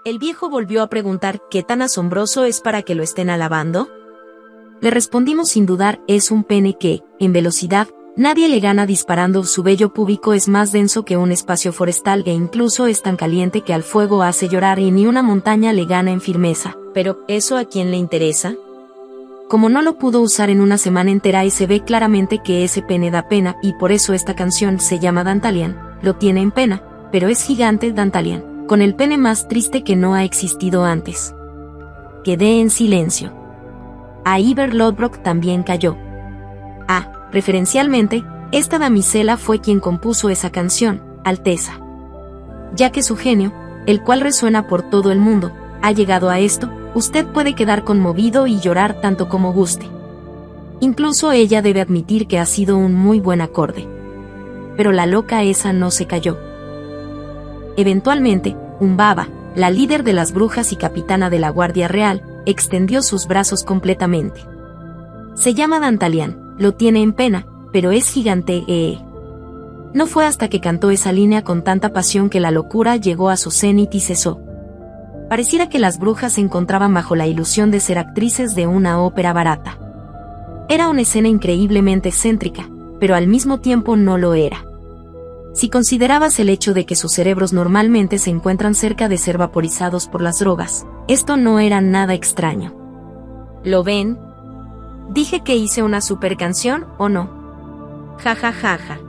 El viejo volvió a preguntar ¿qué tan asombroso es para que lo estén alabando? Le respondimos sin dudar, es un pene que, en velocidad, nadie le gana disparando. Su vello púbico es más denso que un espacio forestal e incluso es tan caliente que al fuego hace llorar y ni una montaña le gana en firmeza. Pero, ¿eso a quién le interesa? Como no lo pudo usar en una semana entera y se ve claramente que ese pene da pena y por eso esta canción se llama Dantalian, lo tiene en pena, pero es gigante Dantalian, con el pene más triste que no ha existido antes. Quedé en silencio. A Iver Lodbrok también cayó. Referencialmente, esta damisela fue quien compuso esa canción, Alteza. Ya que su genio, el cual resuena por todo el mundo, ha llegado a esto, usted puede quedar conmovido y llorar tanto como guste. Incluso ella debe admitir que ha sido un muy buen acorde. Pero la loca esa no se cayó. Eventualmente, Umbaba, la líder de las brujas y capitana de la Guardia Real, extendió sus brazos completamente. Se llama Dantalian, lo tiene en pena, pero es gigante. No fue hasta que cantó esa línea con tanta pasión que la locura llegó a su cenit y cesó. Pareciera que las brujas se encontraban bajo la ilusión de ser actrices de una ópera barata. Era una escena increíblemente excéntrica, pero al mismo tiempo no lo era. Si considerabas el hecho de que sus cerebros normalmente se encuentran cerca de ser vaporizados por las drogas, esto no era nada extraño. ¿Lo ven? Dije que hice una super canción, ¿o no? Ja ja ja ja.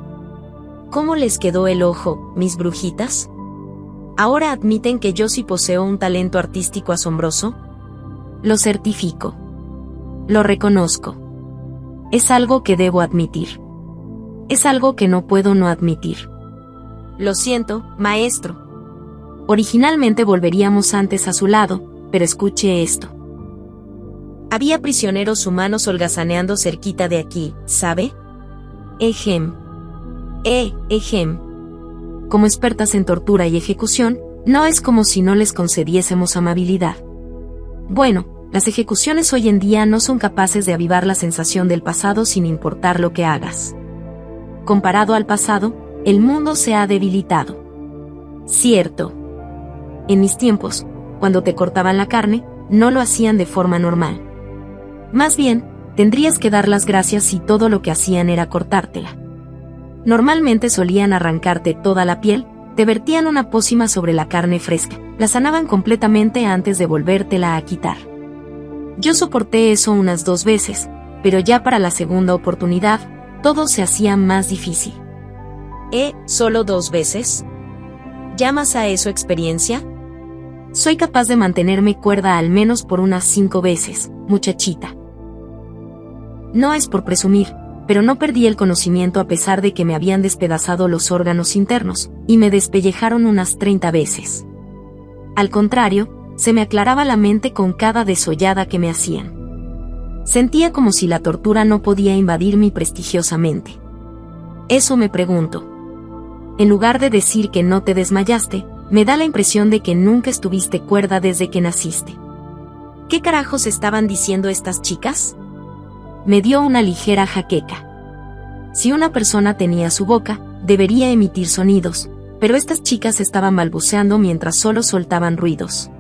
¿Cómo les quedó el ojo, mis brujitas? ¿Ahora admiten que yo sí poseo un talento artístico asombroso? Lo certifico. Lo reconozco. Es algo que debo admitir. Es algo que no puedo no admitir. Lo siento, maestro. Originalmente volveríamos antes a su lado, pero escuche esto. Había prisioneros humanos holgazaneando cerquita de aquí, ¿sabe? Ejem. Como expertas en tortura y ejecución, no es como si no les concediésemos amabilidad. Bueno, las ejecuciones hoy en día no son capaces de avivar la sensación del pasado sin importar lo que hagas. Comparado al pasado, el mundo se ha debilitado. Cierto. En mis tiempos, cuando te cortaban la carne, no lo hacían de forma normal. Más bien, tendrías que dar las gracias si todo lo que hacían era cortártela. Normalmente solían arrancarte toda la piel, te vertían una pócima sobre la carne fresca, la sanaban completamente antes de volvértela a quitar. Yo soporté eso unas 2 veces, pero ya para la segunda oportunidad, todo se hacía más difícil. ¿Solo 2 veces? ¿Llamas a eso experiencia? Soy capaz de mantenerme cuerda al menos por unas 5 veces, muchachita. No es por presumir, pero no perdí el conocimiento a pesar de que me habían despedazado los órganos internos, y me despellejaron unas 30 veces. Al contrario, se me aclaraba la mente con cada desollada que me hacían. Sentía como si la tortura no podía invadirme prestigiosamente. Eso me pregunto. En lugar de decir que no te desmayaste, me da la impresión de que nunca estuviste cuerda desde que naciste. ¿Qué carajos estaban diciendo estas chicas? Me dio una ligera jaqueca. Si una persona tenía su boca, debería emitir sonidos, pero estas chicas estaban balbuceando mientras solo soltaban ruidos.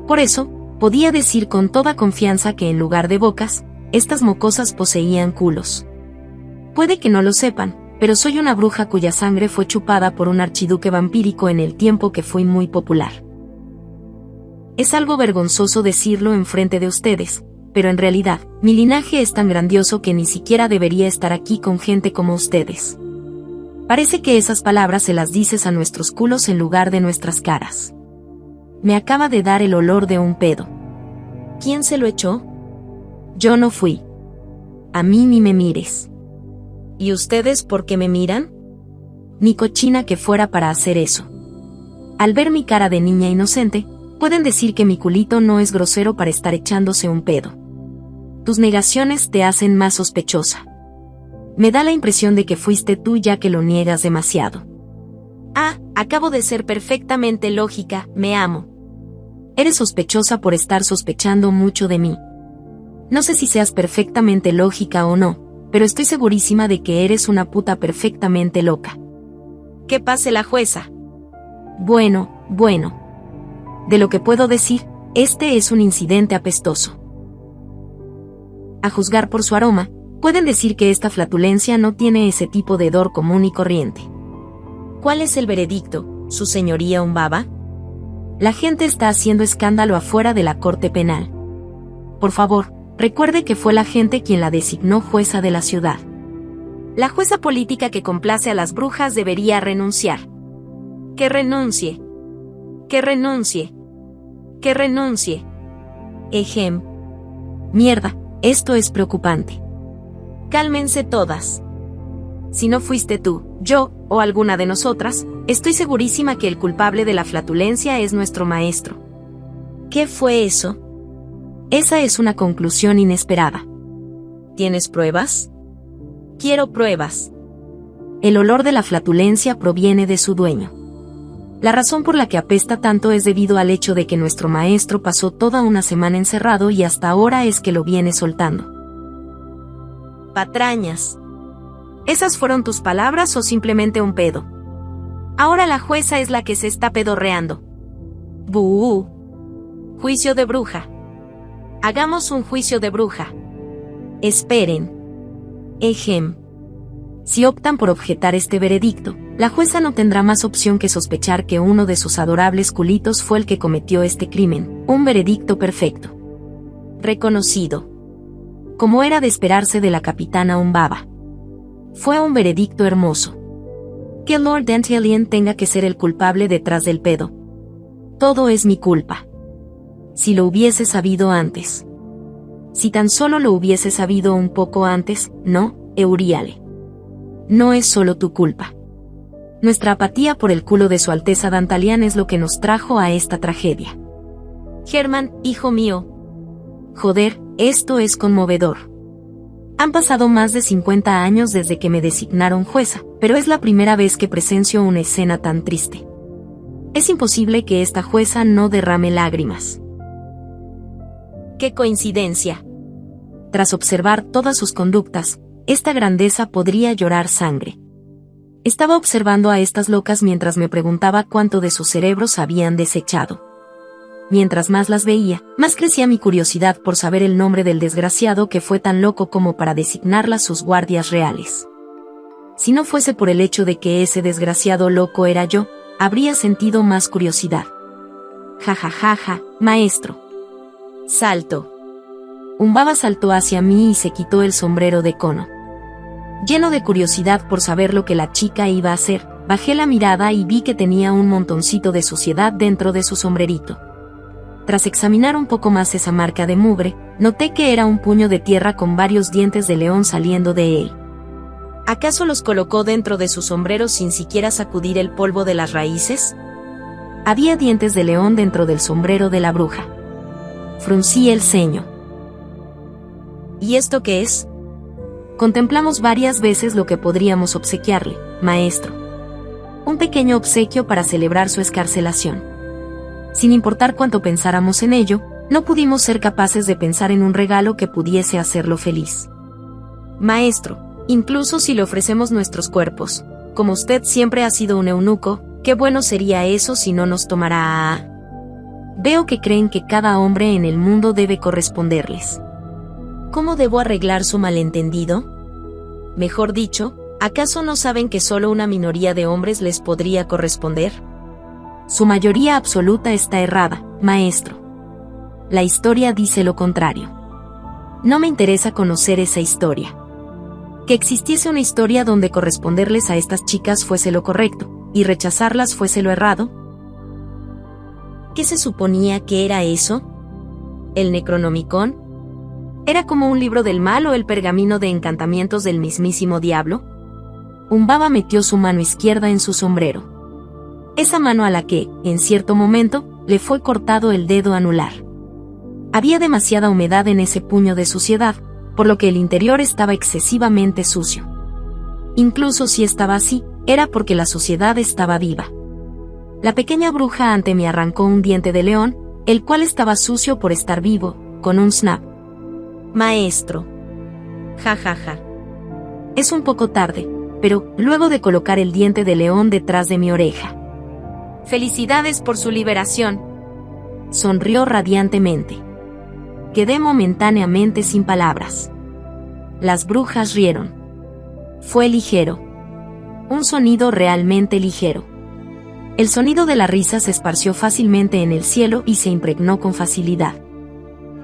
Por eso, podía decir con toda confianza que en lugar de bocas, estas mocosas poseían culos. Puede que no lo sepan, pero soy una bruja cuya sangre fue chupada por un archiduque vampírico en el tiempo que fui muy popular. Es algo vergonzoso decirlo enfrente de ustedes, pero en realidad, mi linaje es tan grandioso que ni siquiera debería estar aquí con gente como ustedes. Parece que esas palabras se las dices a nuestros culos en lugar de nuestras caras. Me acaba de dar el olor de un pedo. ¿Quién se lo echó? Yo no fui. A mí ni me mires. ¿Y ustedes por qué me miran? Ni cochina que fuera para hacer eso. Al ver mi cara de niña inocente, pueden decir que mi culito no es grosero para estar echándose un pedo. Tus negaciones te hacen más sospechosa. Me da la impresión de que fuiste tú ya que lo niegas demasiado. Acabo de ser perfectamente lógica, me amo. Eres sospechosa por estar sospechando mucho de mí. No sé si seas perfectamente lógica o no, pero estoy segurísima de que eres una puta perfectamente loca. Que pase la jueza. Bueno. De lo que puedo decir, este es un incidente apestoso. A juzgar por su aroma, pueden decir que esta flatulencia no tiene ese tipo de hedor común y corriente. ¿Cuál es el veredicto, su señoría Humbaba? La gente está haciendo escándalo afuera de la corte penal. Por favor, recuerde que fue la gente quien la designó jueza de la ciudad. La jueza política que complace a las brujas debería renunciar. Que renuncie. Que renuncie. Que renuncie. Ejem. Mierda, esto es preocupante. Cálmense todas. Si no fuiste tú, yo, o alguna de nosotras, estoy segurísima que el culpable de la flatulencia es nuestro maestro. ¿Qué fue eso? Esa es una conclusión inesperada. ¿Tienes pruebas? Quiero pruebas. El olor de la flatulencia proviene de su dueño. La razón por la que apesta tanto es debido al hecho de que nuestro maestro pasó toda una semana encerrado y hasta ahora es que lo viene soltando. Patrañas. ¿Esas fueron tus palabras o simplemente un pedo? Ahora la jueza es la que se está pedorreando. ¡Buú! Juicio de bruja. Hagamos un juicio de bruja. Esperen. Ejem. Si optan por objetar este veredicto, la jueza no tendrá más opción que sospechar que uno de sus adorables culitos fue el que cometió este crimen, un veredicto perfecto. Reconocido. Como era de esperarse de la capitana Humbaba. Fue un veredicto hermoso. Que Lord Dantielien tenga que ser el culpable detrás del pedo. Todo es mi culpa. Si lo hubiese sabido antes. Si tan solo lo hubiese sabido un poco antes, no, Euriale. No es solo tu culpa. Nuestra apatía por el culo de Su Alteza Dantalian es lo que nos trajo a esta tragedia. Germán, hijo mío. Joder, esto es conmovedor. Han pasado más de 50 años desde que me designaron jueza, pero es la primera vez que presencio una escena tan triste. Es imposible que esta jueza no derrame lágrimas. ¡Qué coincidencia! Tras observar todas sus conductas, esta grandeza podría llorar sangre. Estaba observando a estas locas mientras me preguntaba cuánto de sus cerebros habían desechado. Mientras más las veía, más crecía mi curiosidad por saber el nombre del desgraciado que fue tan loco como para designarlas sus guardias reales. Si no fuese por el hecho de que ese desgraciado loco era yo, habría sentido más curiosidad. Ja ja ja ja, maestro. Salto. Humbaba saltó hacia mí y se quitó el sombrero de cono. Lleno de curiosidad por saber lo que la chica iba a hacer, bajé la mirada y vi que tenía un montoncito de suciedad dentro de su sombrerito. Tras examinar un poco más esa marca de mugre, noté que era un puño de tierra con varios dientes de león saliendo de él. ¿Acaso los colocó dentro de su sombrero sin siquiera sacudir el polvo de las raíces? Había dientes de león dentro del sombrero de la bruja. Fruncí el ceño. ¿Y esto qué es? Contemplamos varias veces lo que podríamos obsequiarle, maestro. Un pequeño obsequio para celebrar su excarcelación. Sin importar cuánto pensáramos en ello, no pudimos ser capaces de pensar en un regalo que pudiese hacerlo feliz. Maestro, incluso si le ofrecemos nuestros cuerpos, como usted siempre ha sido un eunuco, qué bueno sería eso si no nos tomara a... Veo que creen que cada hombre en el mundo debe corresponderles. ¿Cómo debo arreglar su malentendido? Mejor dicho, ¿acaso no saben que solo una minoría de hombres les podría corresponder? Su mayoría absoluta está errada, maestro. La historia dice lo contrario. No me interesa conocer esa historia. Que existiese una historia donde corresponderles a estas chicas fuese lo correcto, y rechazarlas fuese lo errado. ¿Qué se suponía que era eso? ¿El Necronomicon? ¿Era como un libro del mal o el pergamino de encantamientos del mismísimo diablo? Humbaba metió su mano izquierda en su sombrero. Esa mano a la que, en cierto momento, le fue cortado el dedo anular. Había demasiada humedad en ese puño de suciedad, por lo que el interior estaba excesivamente sucio. Incluso si estaba así, era porque la suciedad estaba viva. La pequeña bruja ante mí arrancó un diente de león, el cual estaba sucio por estar vivo, con un snap. Maestro. Ja ja ja. Es un poco tarde, pero, luego de colocar el diente de león detrás de mi oreja. Felicidades por su liberación. Sonrió radiantemente. Quedé momentáneamente sin palabras. Las brujas rieron. Fue ligero. Un sonido realmente ligero. El sonido de la risa se esparció fácilmente en el cielo y se impregnó con facilidad.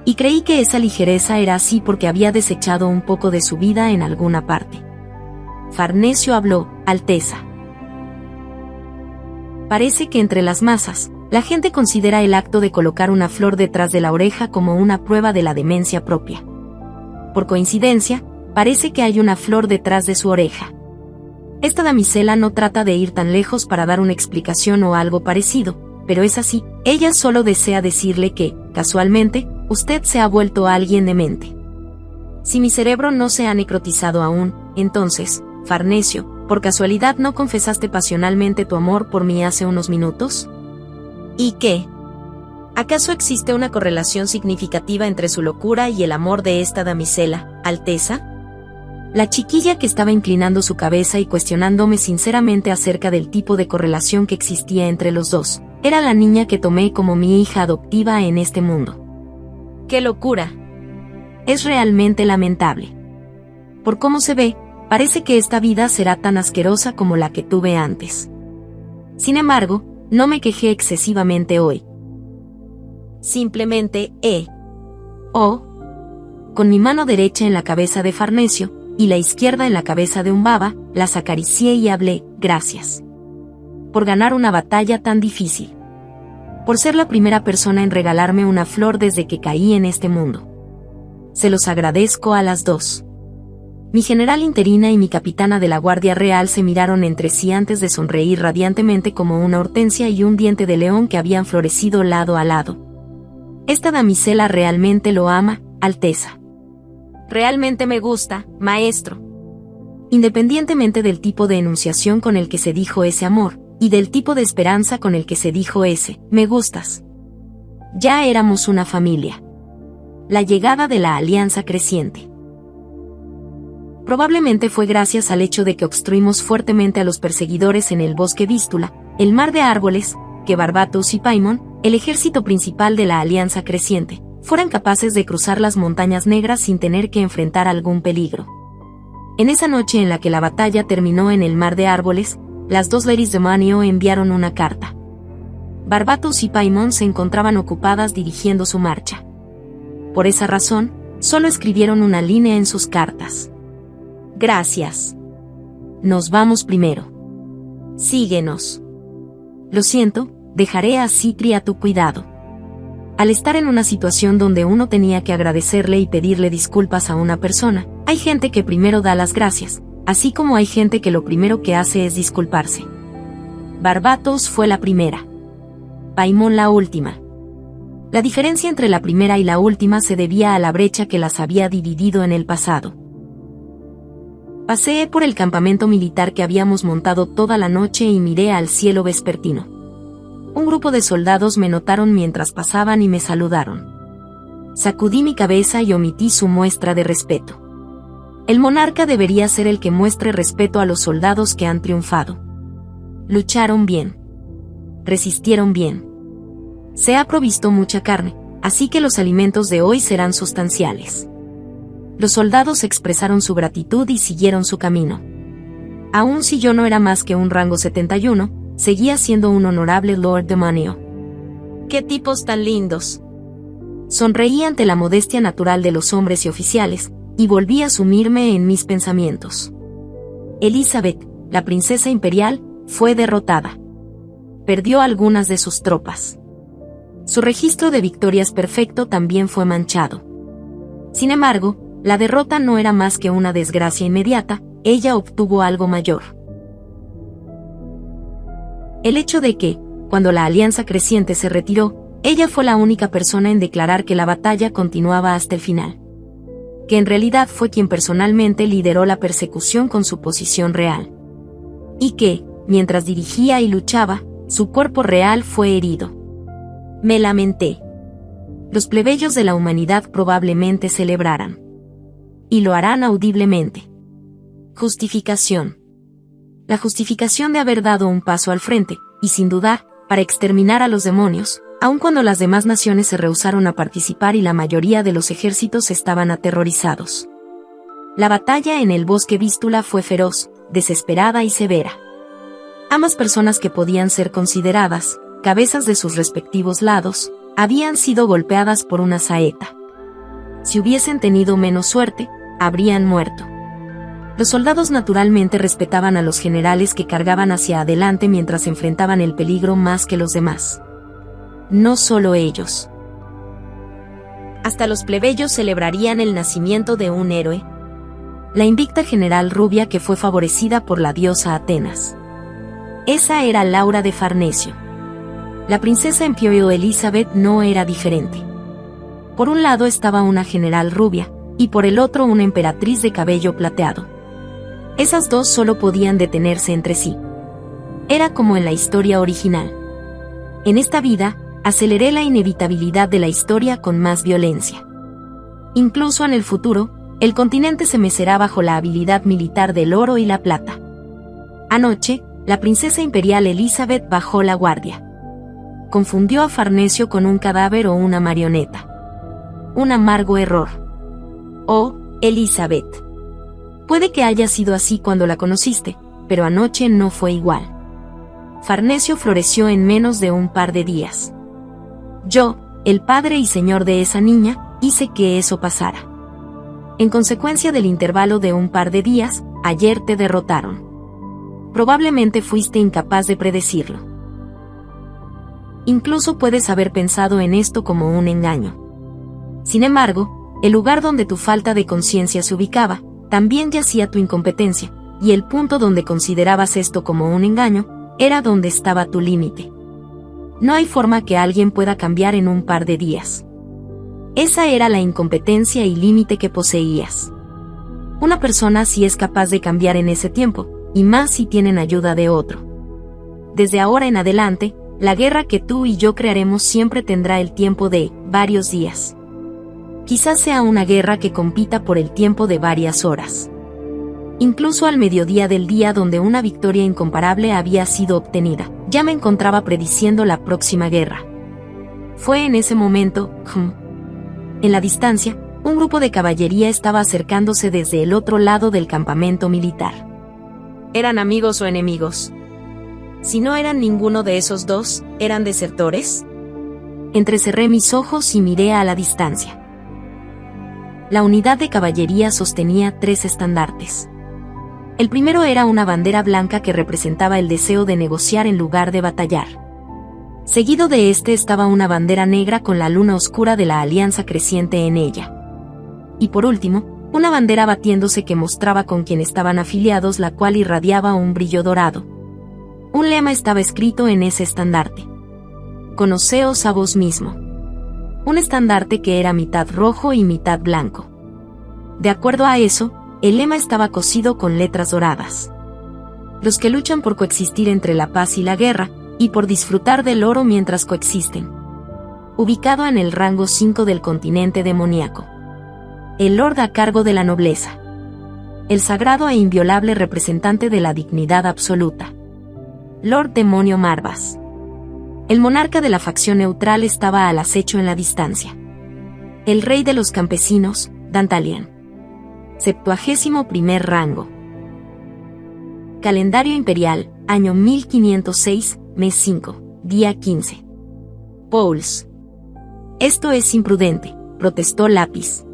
Y creí que esa ligereza era así porque había desechado un poco de su vida en alguna parte. Farnesio habló: Alteza. Parece que entre las masas, la gente considera el acto de colocar una flor detrás de la oreja como una prueba de la demencia propia. Por coincidencia, parece que hay una flor detrás de su oreja. Esta damisela no trata de ir tan lejos para dar una explicación o algo parecido, pero es así. Ella solo desea decirle que, casualmente, usted se ha vuelto alguien demente. Si mi cerebro no se ha necrotizado aún, entonces, Farnesio, ¿por casualidad no confesaste pasionalmente tu amor por mí hace unos minutos? ¿Y qué? ¿Acaso existe una correlación significativa entre su locura y el amor de esta damisela, Alteza? La chiquilla que estaba inclinando su cabeza y cuestionándome sinceramente acerca del tipo de correlación que existía entre los dos, era la niña que tomé como mi hija adoptiva en este mundo. ¡Qué locura! Es realmente lamentable. Por cómo se ve, parece que esta vida será tan asquerosa como la que tuve antes. Sin embargo, no me quejé excesivamente hoy. Simplemente, con mi mano derecha en la cabeza de Farnesio, y la izquierda en la cabeza de Umbaba, las acaricié y hablé: gracias. Por ganar una batalla tan difícil. Por ser la primera persona en regalarme una flor desde que caí en este mundo. Se los agradezco a las dos. Mi general interina y mi capitana de la Guardia Real se miraron entre sí antes de sonreír radiantemente como una hortensia y un diente de león que habían florecido lado a lado. Esta damisela realmente lo ama, Alteza. Realmente me gusta, maestro. Independientemente del tipo de enunciación con el que se dijo ese amor, y del tipo de esperanza con el que se dijo ese, me gustas. Ya éramos una familia. La llegada de la alianza creciente. Probablemente fue gracias al hecho de que obstruimos fuertemente a los perseguidores en el bosque Vístula, el mar de árboles, que Barbatos y Paimon, el ejército principal de la alianza creciente, fueran capaces de cruzar las montañas negras sin tener que enfrentar algún peligro. En esa noche en la que la batalla terminó en el mar de árboles, las dos Ladies de Manio enviaron una carta. Barbatos y Paimon se encontraban ocupadas dirigiendo su marcha. Por esa razón, solo escribieron una línea en sus cartas. Gracias. Nos vamos primero. Síguenos. Lo siento, dejaré a Citri a tu cuidado. Al estar en una situación donde uno tenía que agradecerle y pedirle disculpas a una persona, hay gente que primero da las gracias, así como hay gente que lo primero que hace es disculparse. Barbatos fue la primera. Paimon la última. La diferencia entre la primera y la última se debía a la brecha que las había dividido en el pasado. Paseé por el campamento militar que habíamos montado toda la noche y miré al cielo vespertino. Un grupo de soldados me notaron mientras pasaban y me saludaron. Sacudí mi cabeza y omití su muestra de respeto. El monarca debería ser el que muestre respeto a los soldados que han triunfado. Lucharon bien. Resistieron bien. Se ha provisto mucha carne, así que los alimentos de hoy serán sustanciales. Los soldados expresaron su gratitud y siguieron su camino. Aun si yo no era más que un rango 71, seguía siendo un honorable Lord de Manio. ¡Qué tipos tan lindos! Sonreí ante la modestia natural de los hombres y oficiales, y volví a sumirme en mis pensamientos. Elizabeth, la princesa imperial, fue derrotada. Perdió algunas de sus tropas. Su registro de victorias perfecto también fue manchado. Sin embargo, la derrota no era más que una desgracia inmediata, ella obtuvo algo mayor. El hecho de que, cuando la alianza creciente se retiró, ella fue la única persona en declarar que la batalla continuaba hasta el final. Que en realidad fue quien personalmente lideró la persecución con su posición real. Y que, mientras dirigía y luchaba, su cuerpo real fue herido. Me lamenté. Los plebeyos de la humanidad probablemente celebraran. Y lo harán audiblemente. Justificación. La justificación de haber dado un paso al frente, y sin dudar, para exterminar a los demonios, aun cuando las demás naciones se rehusaron a participar y la mayoría de los ejércitos estaban aterrorizados. La batalla en el bosque Vístula fue feroz, desesperada y severa. Ambas personas que podían ser consideradas cabezas de sus respectivos lados, habían sido golpeadas por una saeta. Si hubiesen tenido menos suerte, habrían muerto. Los soldados naturalmente respetaban a los generales que cargaban hacia adelante mientras enfrentaban el peligro más que los demás. No solo ellos. Hasta los plebeyos celebrarían el nacimiento de un héroe. La invicta general rubia que fue favorecida por la diosa Atenas. Esa era Laura de Farnesio. La princesa Empirio Elizabeth no era diferente. Por un lado estaba una general rubia, y por el otro una emperatriz de cabello plateado. Esas dos solo podían detenerse entre sí. Era como en la historia original. En esta vida, aceleré la inevitabilidad de la historia con más violencia. Incluso en el futuro, el continente se mecerá bajo la habilidad militar del oro y la plata. Anoche, la princesa imperial Elizabeth bajó la guardia. Confundió a Farnesio con un cadáver o una marioneta. Un amargo error. Oh, Elizabeth. Puede que haya sido así cuando la conociste, pero anoche no fue igual. Farnesio floreció en menos de un par de días. Yo, el padre y señor de esa niña, hice que eso pasara. En consecuencia del intervalo de un par de días, ayer te derrotaron. Probablemente fuiste incapaz de predecirlo. Incluso puedes haber pensado en esto como un engaño. Sin embargo, el lugar donde tu falta de conciencia se ubicaba, también yacía tu incompetencia, y el punto donde considerabas esto como un engaño, era donde estaba tu límite. No hay forma que alguien pueda cambiar en un par de días. Esa era la incompetencia y límite que poseías. Una persona sí es capaz de cambiar en ese tiempo, y más si tienen ayuda de otro. Desde ahora en adelante, la guerra que tú y yo crearemos siempre tendrá el tiempo de varios días. Quizás sea una guerra que compita por el tiempo de varias horas. Incluso al mediodía del día donde una victoria incomparable había sido obtenida, ya me encontraba prediciendo la próxima guerra. Fue en ese momento, en la distancia, un grupo de caballería estaba acercándose desde el otro lado del campamento militar. ¿Eran amigos o enemigos? Si no eran ninguno de esos dos, ¿eran desertores? Entrecerré mis ojos y miré a la distancia. La unidad de caballería sostenía 3 estandartes. El primero era una bandera blanca que representaba el deseo de negociar en lugar de batallar. Seguido de este estaba una bandera negra con la luna oscura de la alianza creciente en ella. Y por último, una bandera batiéndose que mostraba con quién estaban afiliados, la cual irradiaba un brillo dorado. Un lema estaba escrito en ese estandarte. Conoceos a vos mismo. Un estandarte que era mitad rojo y mitad blanco. De acuerdo a eso, el lema estaba cosido con letras doradas. Los que luchan por coexistir entre la paz y la guerra, y por disfrutar del oro mientras coexisten. Ubicado en el rango 5 del continente demoníaco. El Lord a cargo de la nobleza. El sagrado e inviolable representante de la dignidad absoluta. Lord Demonio Marvas. El monarca de la facción neutral estaba al acecho en la distancia. El rey de los campesinos, Dantalian. 71º rango. Calendario imperial, año 1506, mes 5, día 15. Pauls. Esto es imprudente, protestó Lápiz.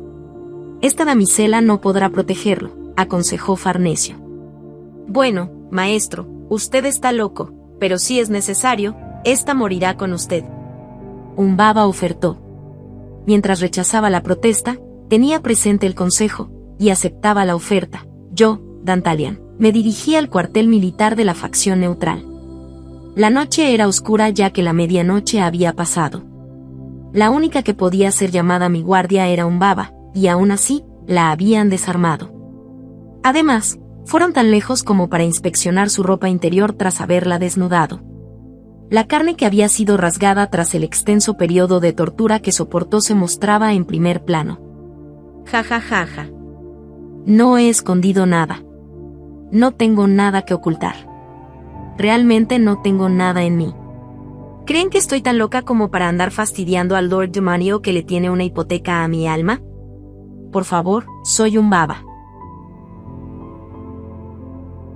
Esta damisela no podrá protegerlo, aconsejó Farnesio. Bueno, maestro, usted está loco, pero si es necesario, esta morirá con usted. Umbaba ofertó. Mientras rechazaba la protesta, tenía presente el consejo, y aceptaba la oferta. Yo, Dantalian, me dirigí al cuartel militar de la facción neutral. La noche era oscura ya que la medianoche había pasado. La única que podía ser llamada mi guardia era Umbaba, y aún así, la habían desarmado. Además, fueron tan lejos como para inspeccionar su ropa interior tras haberla desnudado. La carne que había sido rasgada tras el extenso periodo de tortura que soportó se mostraba en primer plano. Ja ja ja ja. No he escondido nada. No tengo nada que ocultar. Realmente no tengo nada en mí. ¿Creen que estoy tan loca como para andar fastidiando al Lord Demonio que le tiene una hipoteca a mi alma? Por favor, soy un baba.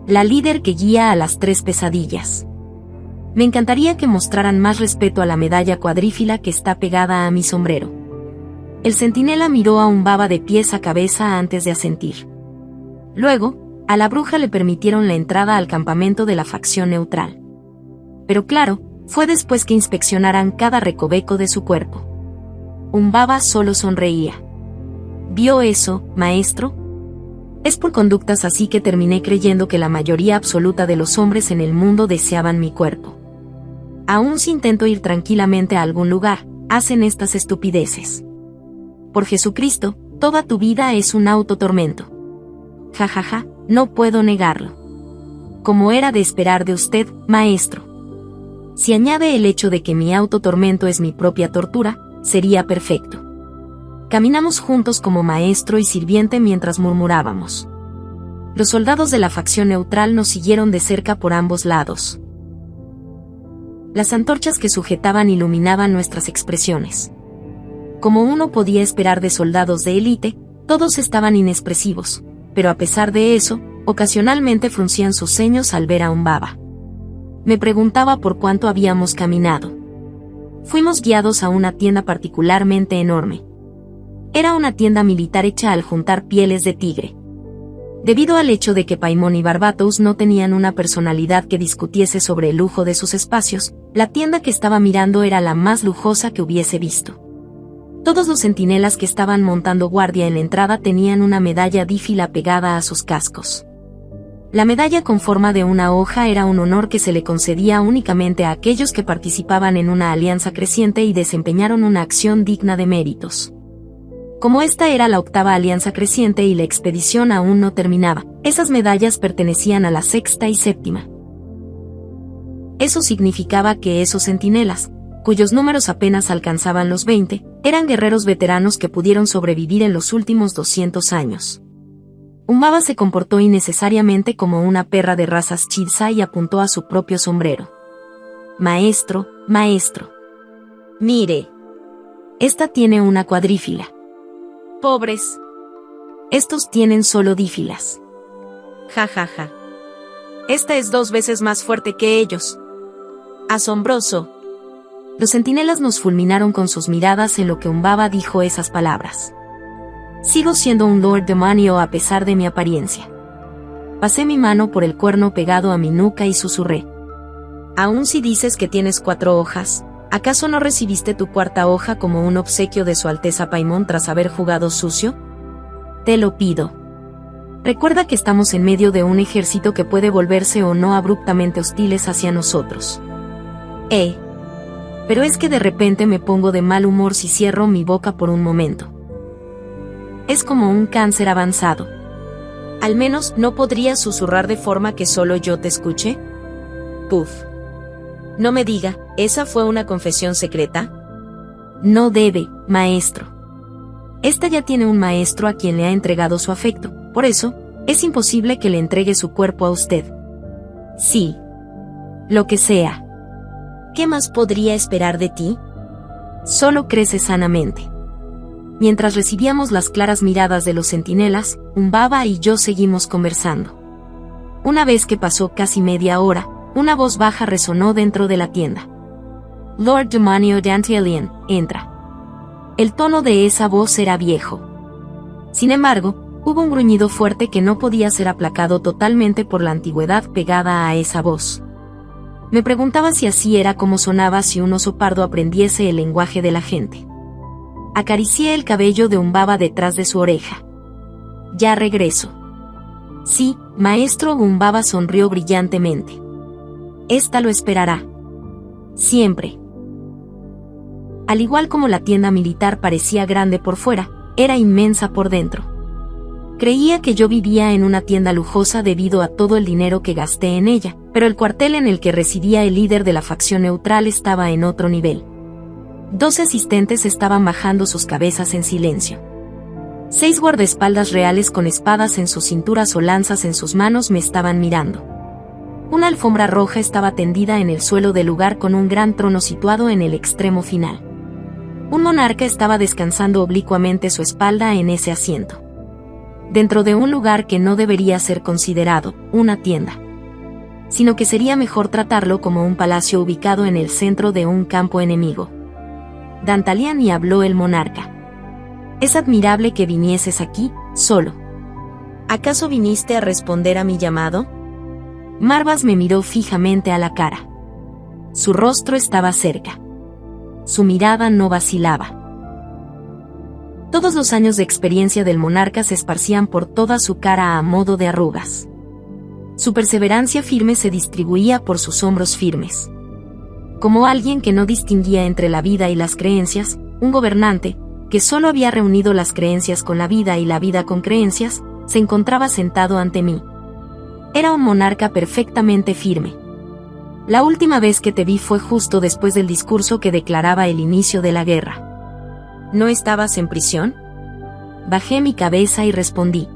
La líder que guía a las 3 pesadillas. Me encantaría que mostraran más respeto a la medalla cuadrífila que está pegada a mi sombrero. El centinela miró a un baba de pies a cabeza antes de asentir. Luego, a la bruja le permitieron la entrada al campamento de la facción neutral. Pero claro, fue después que inspeccionaran cada recoveco de su cuerpo. Un baba solo sonreía. ¿Vio eso, maestro? Es por conductas así que terminé creyendo que la mayoría absoluta de los hombres en el mundo deseaban mi cuerpo. Aún si intento ir tranquilamente a algún lugar, hacen estas estupideces. Por Jesucristo, toda tu vida es un autotormento. Ja ja ja, no puedo negarlo. Como era de esperar de usted, maestro. Si añade el hecho de que mi autotormento es mi propia tortura, sería perfecto. Caminamos juntos como maestro y sirviente mientras murmurábamos. Los soldados de la facción neutral nos siguieron de cerca por ambos lados. Las antorchas que sujetaban iluminaban nuestras expresiones. Como uno podía esperar de soldados de élite, todos estaban inexpresivos, pero a pesar de eso, ocasionalmente fruncían sus ceños al ver a un baba. Me preguntaba por cuánto habíamos caminado. Fuimos guiados a una tienda particularmente enorme. Era una tienda militar hecha al juntar pieles de tigre. Debido al hecho de que Paimon y Barbatos no tenían una personalidad que discutiese sobre el lujo de sus espacios, la tienda que estaba mirando era la más lujosa que hubiese visto. Todos los centinelas que estaban montando guardia en la entrada tenían una medalla dífila pegada a sus cascos. La medalla con forma de una hoja era un honor que se le concedía únicamente a aquellos que participaban en una alianza creciente y desempeñaron una acción digna de méritos. Como esta era la 8ª alianza creciente y la expedición aún no terminaba, esas medallas pertenecían a la 6ª y 7ª. Eso significaba que esos centinelas, cuyos números apenas alcanzaban los 20, eran guerreros veteranos que pudieron sobrevivir en los últimos 200 años. Un baba se comportó innecesariamente como una perra de razas Chidsa y apuntó a su propio sombrero. Maestro, maestro. Mire. Esta tiene una cuadrífila. Pobres. Estos tienen solo dífilas. Ja ja ja. Esta es 2 veces más fuerte que ellos. Asombroso. Los centinelas nos fulminaron con sus miradas en lo que un baba dijo esas palabras. Sigo siendo un Lord Demonio a pesar de mi apariencia. Pasé mi mano por el cuerno pegado a mi nuca y susurré. Aún si dices que tienes 4 hojas, ¿acaso no recibiste tu 4ª hoja como un obsequio de Su Alteza Paimon tras haber jugado sucio? Te lo pido. Recuerda que estamos en medio de un ejército que puede volverse o no abruptamente hostiles hacia nosotros. Pero es que de repente me pongo de mal humor si cierro mi boca por un momento. Es como un cáncer avanzado. Al menos, ¿no podrías susurrar de forma que solo yo te escuche? Puff. No me diga, ¿esa fue una confesión secreta? No debe, maestro. Esta ya tiene un maestro a quien le ha entregado su afecto, por eso, es imposible que le entregue su cuerpo a usted. Sí. Lo que sea. ¿Qué más podría esperar de ti? Solo crece sanamente. Mientras recibíamos las claras miradas de los centinelas, un baba y yo seguimos conversando. Una vez que pasó casi media hora, una voz baja resonó dentro de la tienda. Lord Demonio Dantalian, entra. El tono de esa voz era viejo. Sin embargo, hubo un gruñido fuerte que no podía ser aplacado totalmente por la antigüedad pegada a esa voz. Me preguntaba si así era como sonaba si un oso pardo aprendiese el lenguaje de la gente. Acaricié el cabello de un baba detrás de su oreja. Ya regreso. Sí, maestro. Un baba sonrió brillantemente. Esta lo esperará. Siempre. Al igual como la tienda militar parecía grande por fuera, era inmensa por dentro. Creía que yo vivía en una tienda lujosa debido a todo el dinero que gasté en ella, pero el cuartel en el que residía el líder de la facción neutral estaba en otro nivel. 12 asistentes estaban bajando sus cabezas en silencio. 6 guardaespaldas reales con espadas en sus cinturas o lanzas en sus manos me estaban mirando. Una alfombra roja estaba tendida en el suelo del lugar con un gran trono situado en el extremo final. Un monarca estaba descansando oblicuamente su espalda en ese asiento, dentro de un lugar que no debería ser considerado una tienda, sino que sería mejor tratarlo como un palacio ubicado en el centro de un campo enemigo. Dantalian, y habló el monarca. Es admirable que vinieses aquí, solo. ¿Acaso viniste a responder a mi llamado? Marvas me miró fijamente a la cara. Su rostro estaba cerca. Su mirada no vacilaba. Todos los años de experiencia del monarca se esparcían por toda su cara a modo de arrugas. Su perseverancia firme se distribuía por sus hombros firmes. Como alguien que no distinguía entre la vida y las creencias, un gobernante, que solo había reunido las creencias con la vida y la vida con creencias, se encontraba sentado ante mí. Era un monarca perfectamente firme. La última vez que te vi fue justo después del discurso que declaraba el inicio de la guerra. ¿No estabas en prisión? Bajé mi cabeza y respondí.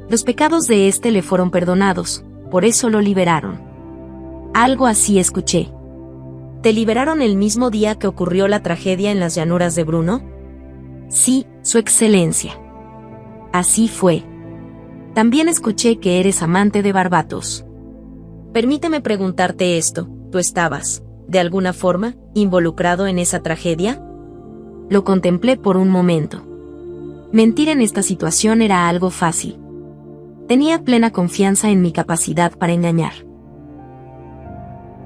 Los pecados de éste le fueron perdonados, por eso lo liberaron. Algo así escuché. ¿Te liberaron el mismo día que ocurrió la tragedia en las llanuras de Bruno? Sí, Su Excelencia. Así fue. También escuché que eres amante de Barbatos. Permíteme preguntarte esto, ¿tú estabas, de alguna forma, involucrado en esa tragedia? Lo contemplé por un momento. Mentir en esta situación era algo fácil. Tenía plena confianza en mi capacidad para engañar.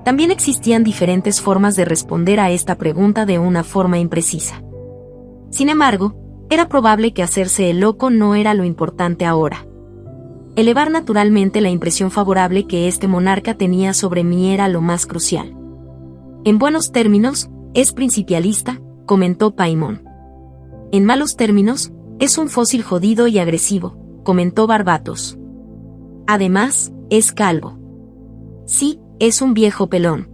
También existían diferentes formas de responder a esta pregunta de una forma imprecisa. Sin embargo, era probable que hacerse el loco no era lo importante ahora. Elevar naturalmente la impresión favorable que este monarca tenía sobre mí era lo más crucial. En buenos términos, es principialista, comentó Paimon. En malos términos, es un fósil jodido y agresivo, comentó Barbatos. Además, es calvo. Sí, es un viejo pelón.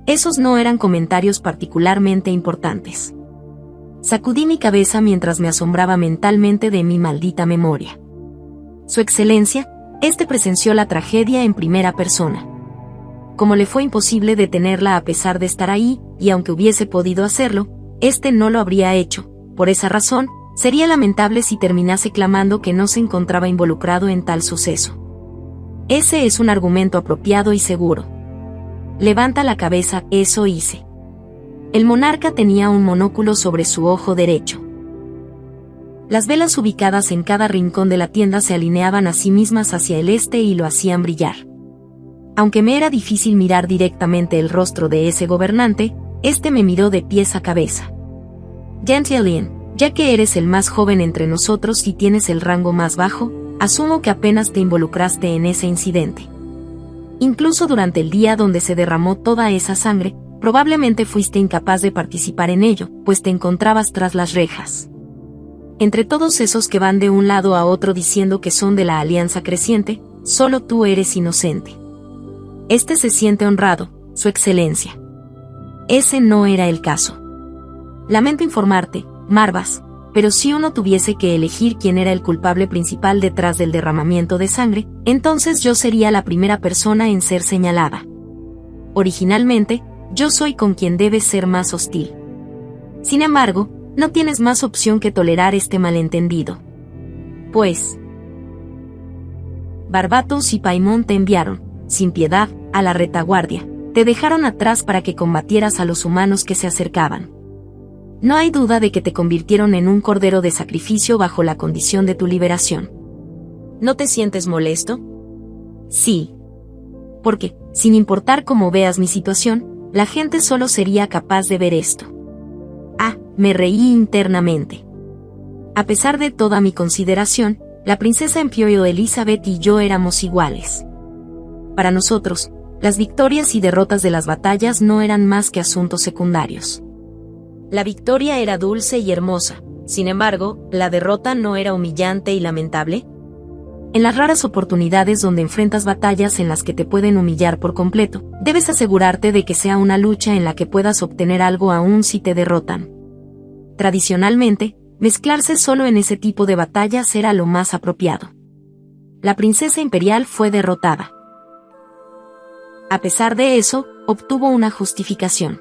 Esos no eran comentarios particularmente importantes. Sacudí mi cabeza mientras me asombraba mentalmente de mi maldita memoria. Su Excelencia, este presenció la tragedia en primera persona. Como le fue imposible detenerla a pesar de estar ahí, y aunque hubiese podido hacerlo, este no lo habría hecho. Por esa razón, sería lamentable si terminase clamando que no se encontraba involucrado en tal suceso. Ese es un argumento apropiado y seguro. Levanta la cabeza, eso hice. El monarca tenía un monóculo sobre su ojo derecho. Las velas ubicadas en cada rincón de la tienda se alineaban a sí mismas hacia el este y lo hacían brillar. Aunque me era difícil mirar directamente el rostro de ese gobernante, este me miró de pies a cabeza. Dantalian, ya que eres el más joven entre nosotros y tienes el rango más bajo, asumo que apenas te involucraste en ese incidente. Incluso durante el día donde se derramó toda esa sangre, probablemente fuiste incapaz de participar en ello, pues te encontrabas tras las rejas. Entre todos esos que van de un lado a otro diciendo que son de la Alianza Creciente, solo tú eres inocente. Este se siente honrado, Su Excelencia. Ese no era el caso. Lamento informarte, Marvas, pero si uno tuviese que elegir quién era el culpable principal detrás del derramamiento de sangre, entonces yo sería la primera persona en ser señalada. Originalmente, yo soy con quien debes ser más hostil. Sin embargo, no tienes más opción que tolerar este malentendido. Pues Barbatos y Paimon te enviaron, sin piedad, a la retaguardia. Te dejaron atrás para que combatieras a los humanos que se acercaban. No hay duda de que te convirtieron en un cordero de sacrificio bajo la condición de tu liberación. ¿No te sientes molesto? Sí. Porque, sin importar cómo veas mi situación, la gente solo sería capaz de ver esto. Me reí internamente. A pesar de toda mi consideración, la princesa Imperial Elizabeth y yo éramos iguales. Para nosotros, las victorias y derrotas de las batallas no eran más que asuntos secundarios. La victoria era dulce y hermosa, sin embargo, ¿la derrota no era humillante y lamentable? En las raras oportunidades donde enfrentas batallas en las que te pueden humillar por completo, debes asegurarte de que sea una lucha en la que puedas obtener algo aún si te derrotan. Tradicionalmente, mezclarse solo en ese tipo de batallas era lo más apropiado. La princesa imperial fue derrotada. A pesar de eso, obtuvo una justificación.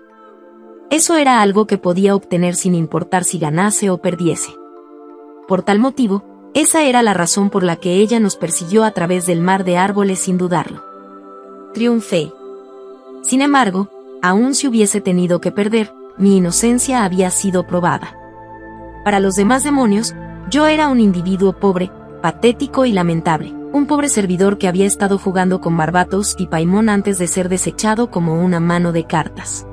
Eso era algo que podía obtener sin importar si ganase o perdiese. Por tal motivo, esa era la razón por la que ella nos persiguió a través del mar de árboles sin dudarlo. Triunfé. Sin embargo, aun si hubiese tenido que perder, mi inocencia había sido probada. Para los demás demonios, yo era un individuo pobre, patético y lamentable, un pobre servidor que había estado jugando con Barbatos y Paimon antes de ser desechado como una mano de cartas.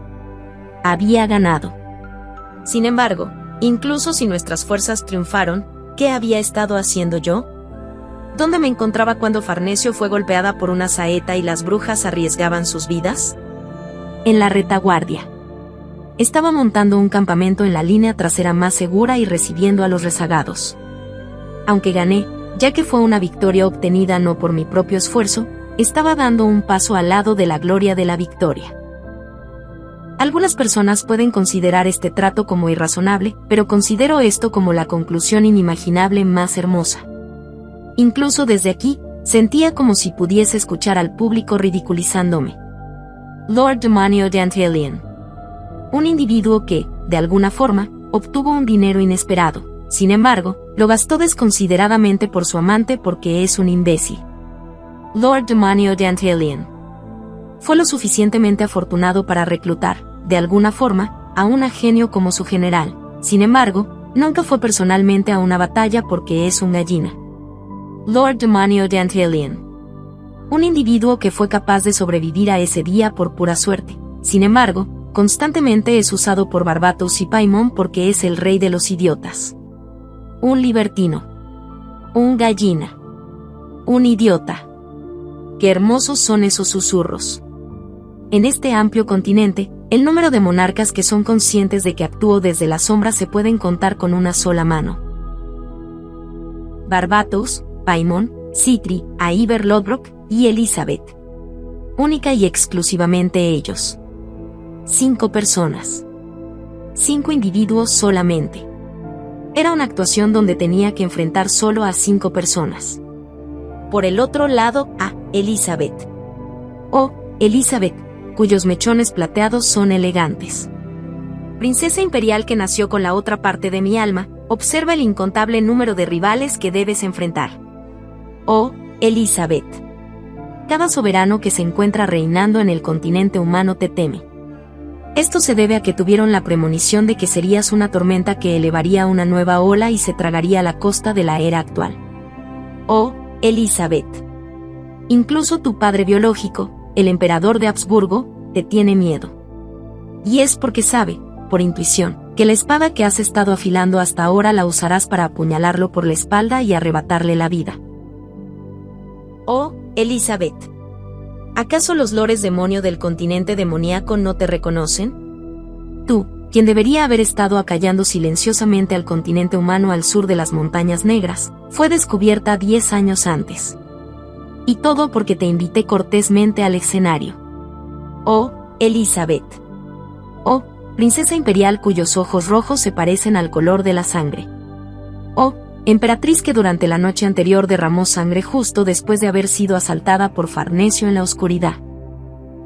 Había ganado. Sin embargo, incluso si nuestras fuerzas triunfaron, ¿qué había estado haciendo yo? ¿Dónde me encontraba cuando Farnesio fue golpeada por una saeta y las brujas arriesgaban sus vidas? En la retaguardia. Estaba montando un campamento en la línea trasera más segura y recibiendo a los rezagados. Aunque gané, ya que fue una victoria obtenida no por mi propio esfuerzo, estaba dando un paso al lado de la gloria de la victoria. Algunas personas pueden considerar este trato como irrazonable, pero considero esto como la conclusión inimaginable más hermosa. Incluso desde aquí, sentía como si pudiese escuchar al público ridiculizándome. Lord Demonio Dantalion. Un individuo que, de alguna forma, obtuvo un dinero inesperado. Sin embargo, lo gastó desconsideradamente por su amante porque es un imbécil. Lord Demonio Dantalion. Fue lo suficientemente afortunado para reclutar, de alguna forma, a un genio como su general. Sin embargo, nunca fue personalmente a una batalla porque es un gallina. Lord Demonio Dantalion. Un individuo que fue capaz de sobrevivir a ese día por pura suerte. Sin embargo, constantemente es usado por Barbatos y Paimon porque es el rey de los idiotas. Un libertino. Un gallina. Un idiota. Qué hermosos son esos susurros. En este amplio continente, el número de monarcas que son conscientes de que actúo desde la sombra se pueden contar con una sola mano. Barbatos, Paimon, Citri, Aiver Lodbrok y Elizabeth. Única y exclusivamente ellos. 5 personas. 5 individuos solamente. Era una actuación donde tenía que enfrentar solo a 5 personas. Por el otro lado, a Elizabeth. Oh, Elizabeth, cuyos mechones plateados son elegantes. Princesa imperial que nació con la otra parte de mi alma, observa el incontable número de rivales que debes enfrentar. Oh, Elizabeth. Cada soberano que se encuentra reinando en el continente humano te teme. Esto se debe a que tuvieron la premonición de que serías una tormenta que elevaría una nueva ola y se tragaría la costa de la era actual. Oh, Elizabeth. Incluso tu padre biológico, el emperador de Habsburgo, te tiene miedo. Y es porque sabe, por intuición, que la espada que has estado afilando hasta ahora la usarás para apuñalarlo por la espalda y arrebatarle la vida. Oh, Elizabeth. ¿Acaso los lores demonio del continente demoníaco no te reconocen? Tú, quien debería haber estado acallando silenciosamente al continente humano al sur de las montañas negras, fue descubierta 10 años antes. Y todo porque te invité cortésmente al escenario. Oh, Elizabeth. Oh, princesa imperial cuyos ojos rojos se parecen al color de la sangre. Oh, emperatriz que durante la noche anterior derramó sangre justo después de haber sido asaltada por Farnesio en la oscuridad.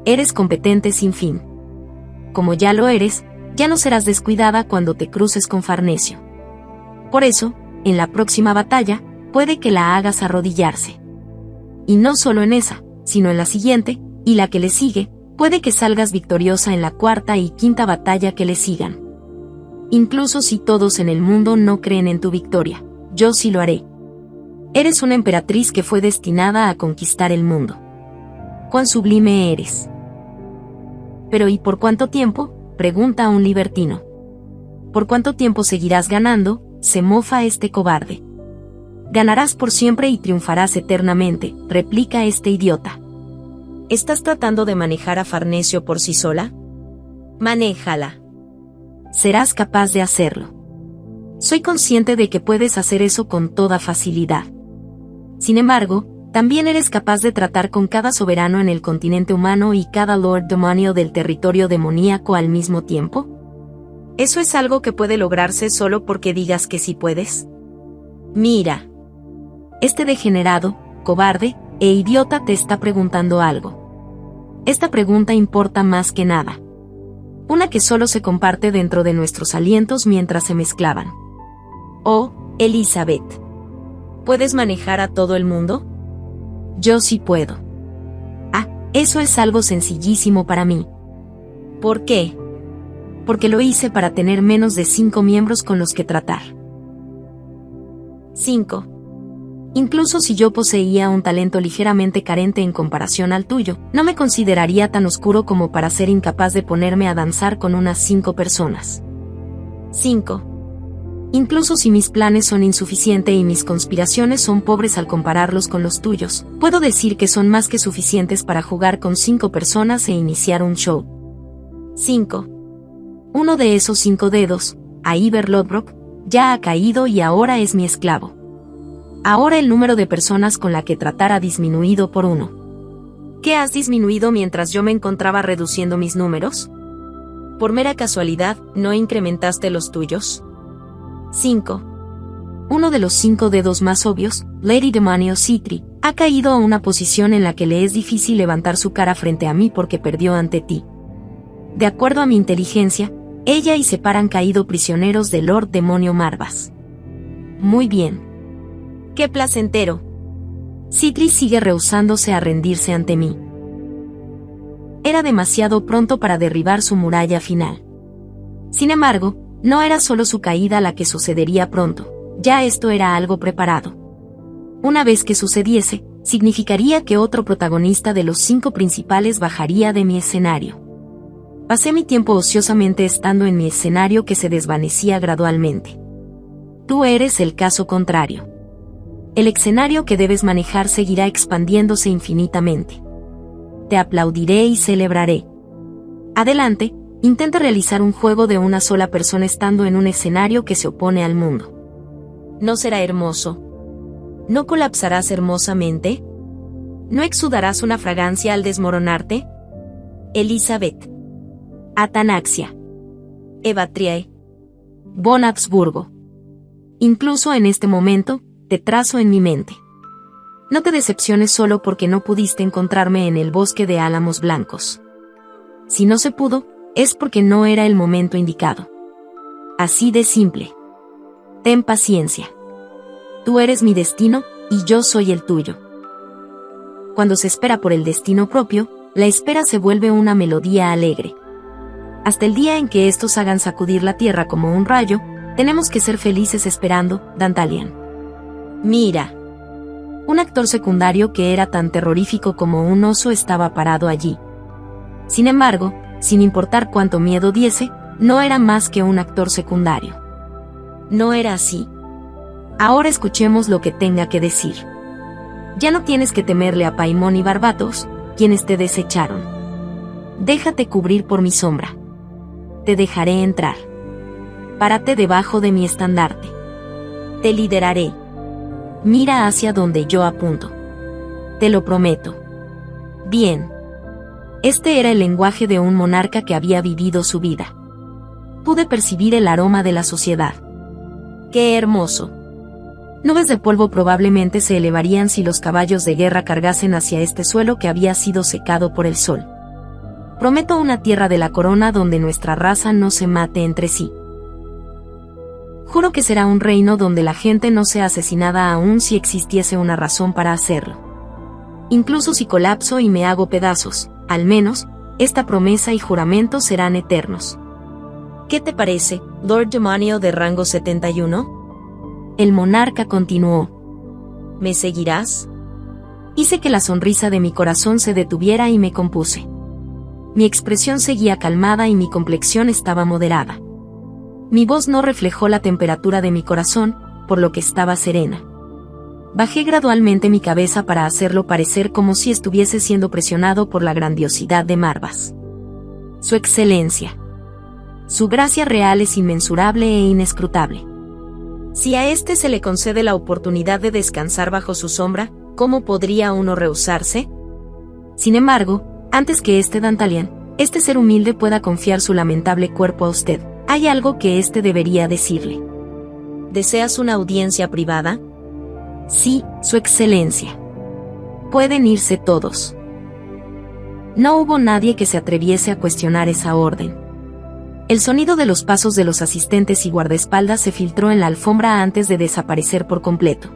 Eres competente sin fin. Como ya lo eres, ya no serás descuidada cuando te cruces con Farnesio. Por eso, en la próxima batalla, puede que la hagas arrodillarse. Y no solo en esa, sino en la siguiente, y la que le sigue, puede que salgas victoriosa en la 4ª y 5ª batalla que le sigan. Incluso si todos en el mundo no creen en tu victoria, yo sí lo haré. Eres una emperatriz que fue destinada a conquistar el mundo. ¡Cuán sublime eres! Pero ¿y por cuánto tiempo?, pregunta a un libertino. ¿Por cuánto tiempo seguirás ganando?, se mofa este cobarde. Ganarás por siempre y triunfarás eternamente, replica este idiota. ¿Estás tratando de manejar a Farnesio por sí sola? Manéjala. Serás capaz de hacerlo. Soy consciente de que puedes hacer eso con toda facilidad. Sin embargo, ¿también eres capaz de tratar con cada soberano en el continente humano y cada Lord Demonio del territorio demoníaco al mismo tiempo? ¿Eso es algo que puede lograrse solo porque digas que sí puedes? Mira. Este degenerado, cobarde e idiota te está preguntando algo. Esta pregunta importa más que nada. Una que solo se comparte dentro de nuestros alientos mientras se mezclaban. Oh, Elizabeth. ¿Puedes manejar a todo el mundo? Yo sí puedo. Ah, eso es algo sencillísimo para mí. ¿Por qué? Porque lo hice para tener menos de 5 miembros con los que tratar. 5. Incluso si yo poseía un talento ligeramente carente en comparación al tuyo, no me consideraría tan oscuro como para ser incapaz de ponerme a danzar con unas 5 personas. 5. Incluso si mis planes son insuficientes y mis conspiraciones son pobres al compararlos con los tuyos, puedo decir que son más que suficientes para jugar con 5 personas e iniciar un show. 5. Uno de esos 5 dedos, Iver Lodbrok, ya ha caído y ahora es mi esclavo. Ahora el número de personas con la que tratar ha disminuido por 1. ¿Qué has disminuido mientras yo me encontraba reduciendo mis números? Por mera casualidad, ¿no incrementaste los tuyos? 5. Uno de los 5 dedos más obvios, Lady Demanio Citri, ha caído a una posición en la que le es difícil levantar su cara frente a mí porque perdió ante ti. De acuerdo a mi inteligencia, ella y Separ han caído prisioneros de Lord Demonio Marvas. Muy bien. ¡Qué placentero! Citri sigue rehusándose a rendirse ante mí. Era demasiado pronto para derribar su muralla final. Sin embargo, no era solo su caída la que sucedería pronto, ya esto era algo preparado. Una vez que sucediese, significaría que otro protagonista de los 5 principales bajaría de mi escenario. Pasé mi tiempo ociosamente estando en mi escenario que se desvanecía gradualmente. Tú eres el caso contrario. El escenario que debes manejar seguirá expandiéndose infinitamente. Te aplaudiré y celebraré. Adelante, intenta realizar un juego de una sola persona estando en un escenario que se opone al mundo. ¿No será hermoso? ¿No colapsarás hermosamente? ¿No exudarás una fragancia al desmoronarte? Elizabeth. Atanaxia. Evatriae. Von Habsburgo. Incluso en este momento, te trazo en mi mente. No te decepciones solo porque no pudiste encontrarme en el bosque de álamos blancos. Si no se pudo, es porque no era el momento indicado. Así de simple. Ten paciencia. Tú eres mi destino, y yo soy el tuyo. Cuando se espera por el destino propio, la espera se vuelve una melodía alegre. Hasta el día en que estos hagan sacudir la tierra como un rayo, tenemos que ser felices esperando, Dantalian. Mira. Un actor secundario que era tan terrorífico como un oso estaba parado allí. Sin embargo, sin importar cuánto miedo diese, no era más que un actor secundario. No era así. Ahora escuchemos lo que tenga que decir. Ya no tienes que temerle a Paimon y Barbatos, quienes te desecharon. Déjate cubrir por mi sombra. Te dejaré entrar. Párate debajo de mi estandarte. Te lideraré. Mira hacia donde yo apunto. Te lo prometo. Bien. Este era el lenguaje de un monarca que había vivido su vida. Pude percibir el aroma de la sociedad. ¡Qué hermoso! Nubes de polvo probablemente se elevarían si los caballos de guerra cargasen hacia este suelo que había sido secado por el sol. Prometo una tierra de la corona donde nuestra raza no se mate entre sí. Juro que será un reino donde la gente no sea asesinada aún si existiese una razón para hacerlo. Incluso si colapso y me hago pedazos, al menos, esta promesa y juramento serán eternos. ¿Qué te parece, Lord Demonio de rango 71? El monarca continuó. ¿Me seguirás? Hice que la sonrisa de mi corazón se detuviera y me compuse. Mi expresión seguía calmada y mi complexión estaba moderada. Mi voz no reflejó la temperatura de mi corazón, por lo que estaba serena. Bajé gradualmente mi cabeza para hacerlo parecer como si estuviese siendo presionado por la grandiosidad de Marvas. Su excelencia. Su gracia real es inmensurable e inescrutable. Si a este se le concede la oportunidad de descansar bajo su sombra, ¿cómo podría uno rehusarse? Sin embargo, antes que Dantalian, este ser humilde pueda confiar su lamentable cuerpo a usted, hay algo que debería decirle. ¿Deseas una audiencia privada? Sí, su excelencia. Pueden irse todos. No hubo nadie que se atreviese a cuestionar esa orden. El sonido de los pasos de los asistentes y guardaespaldas se filtró en la alfombra antes de desaparecer por completo.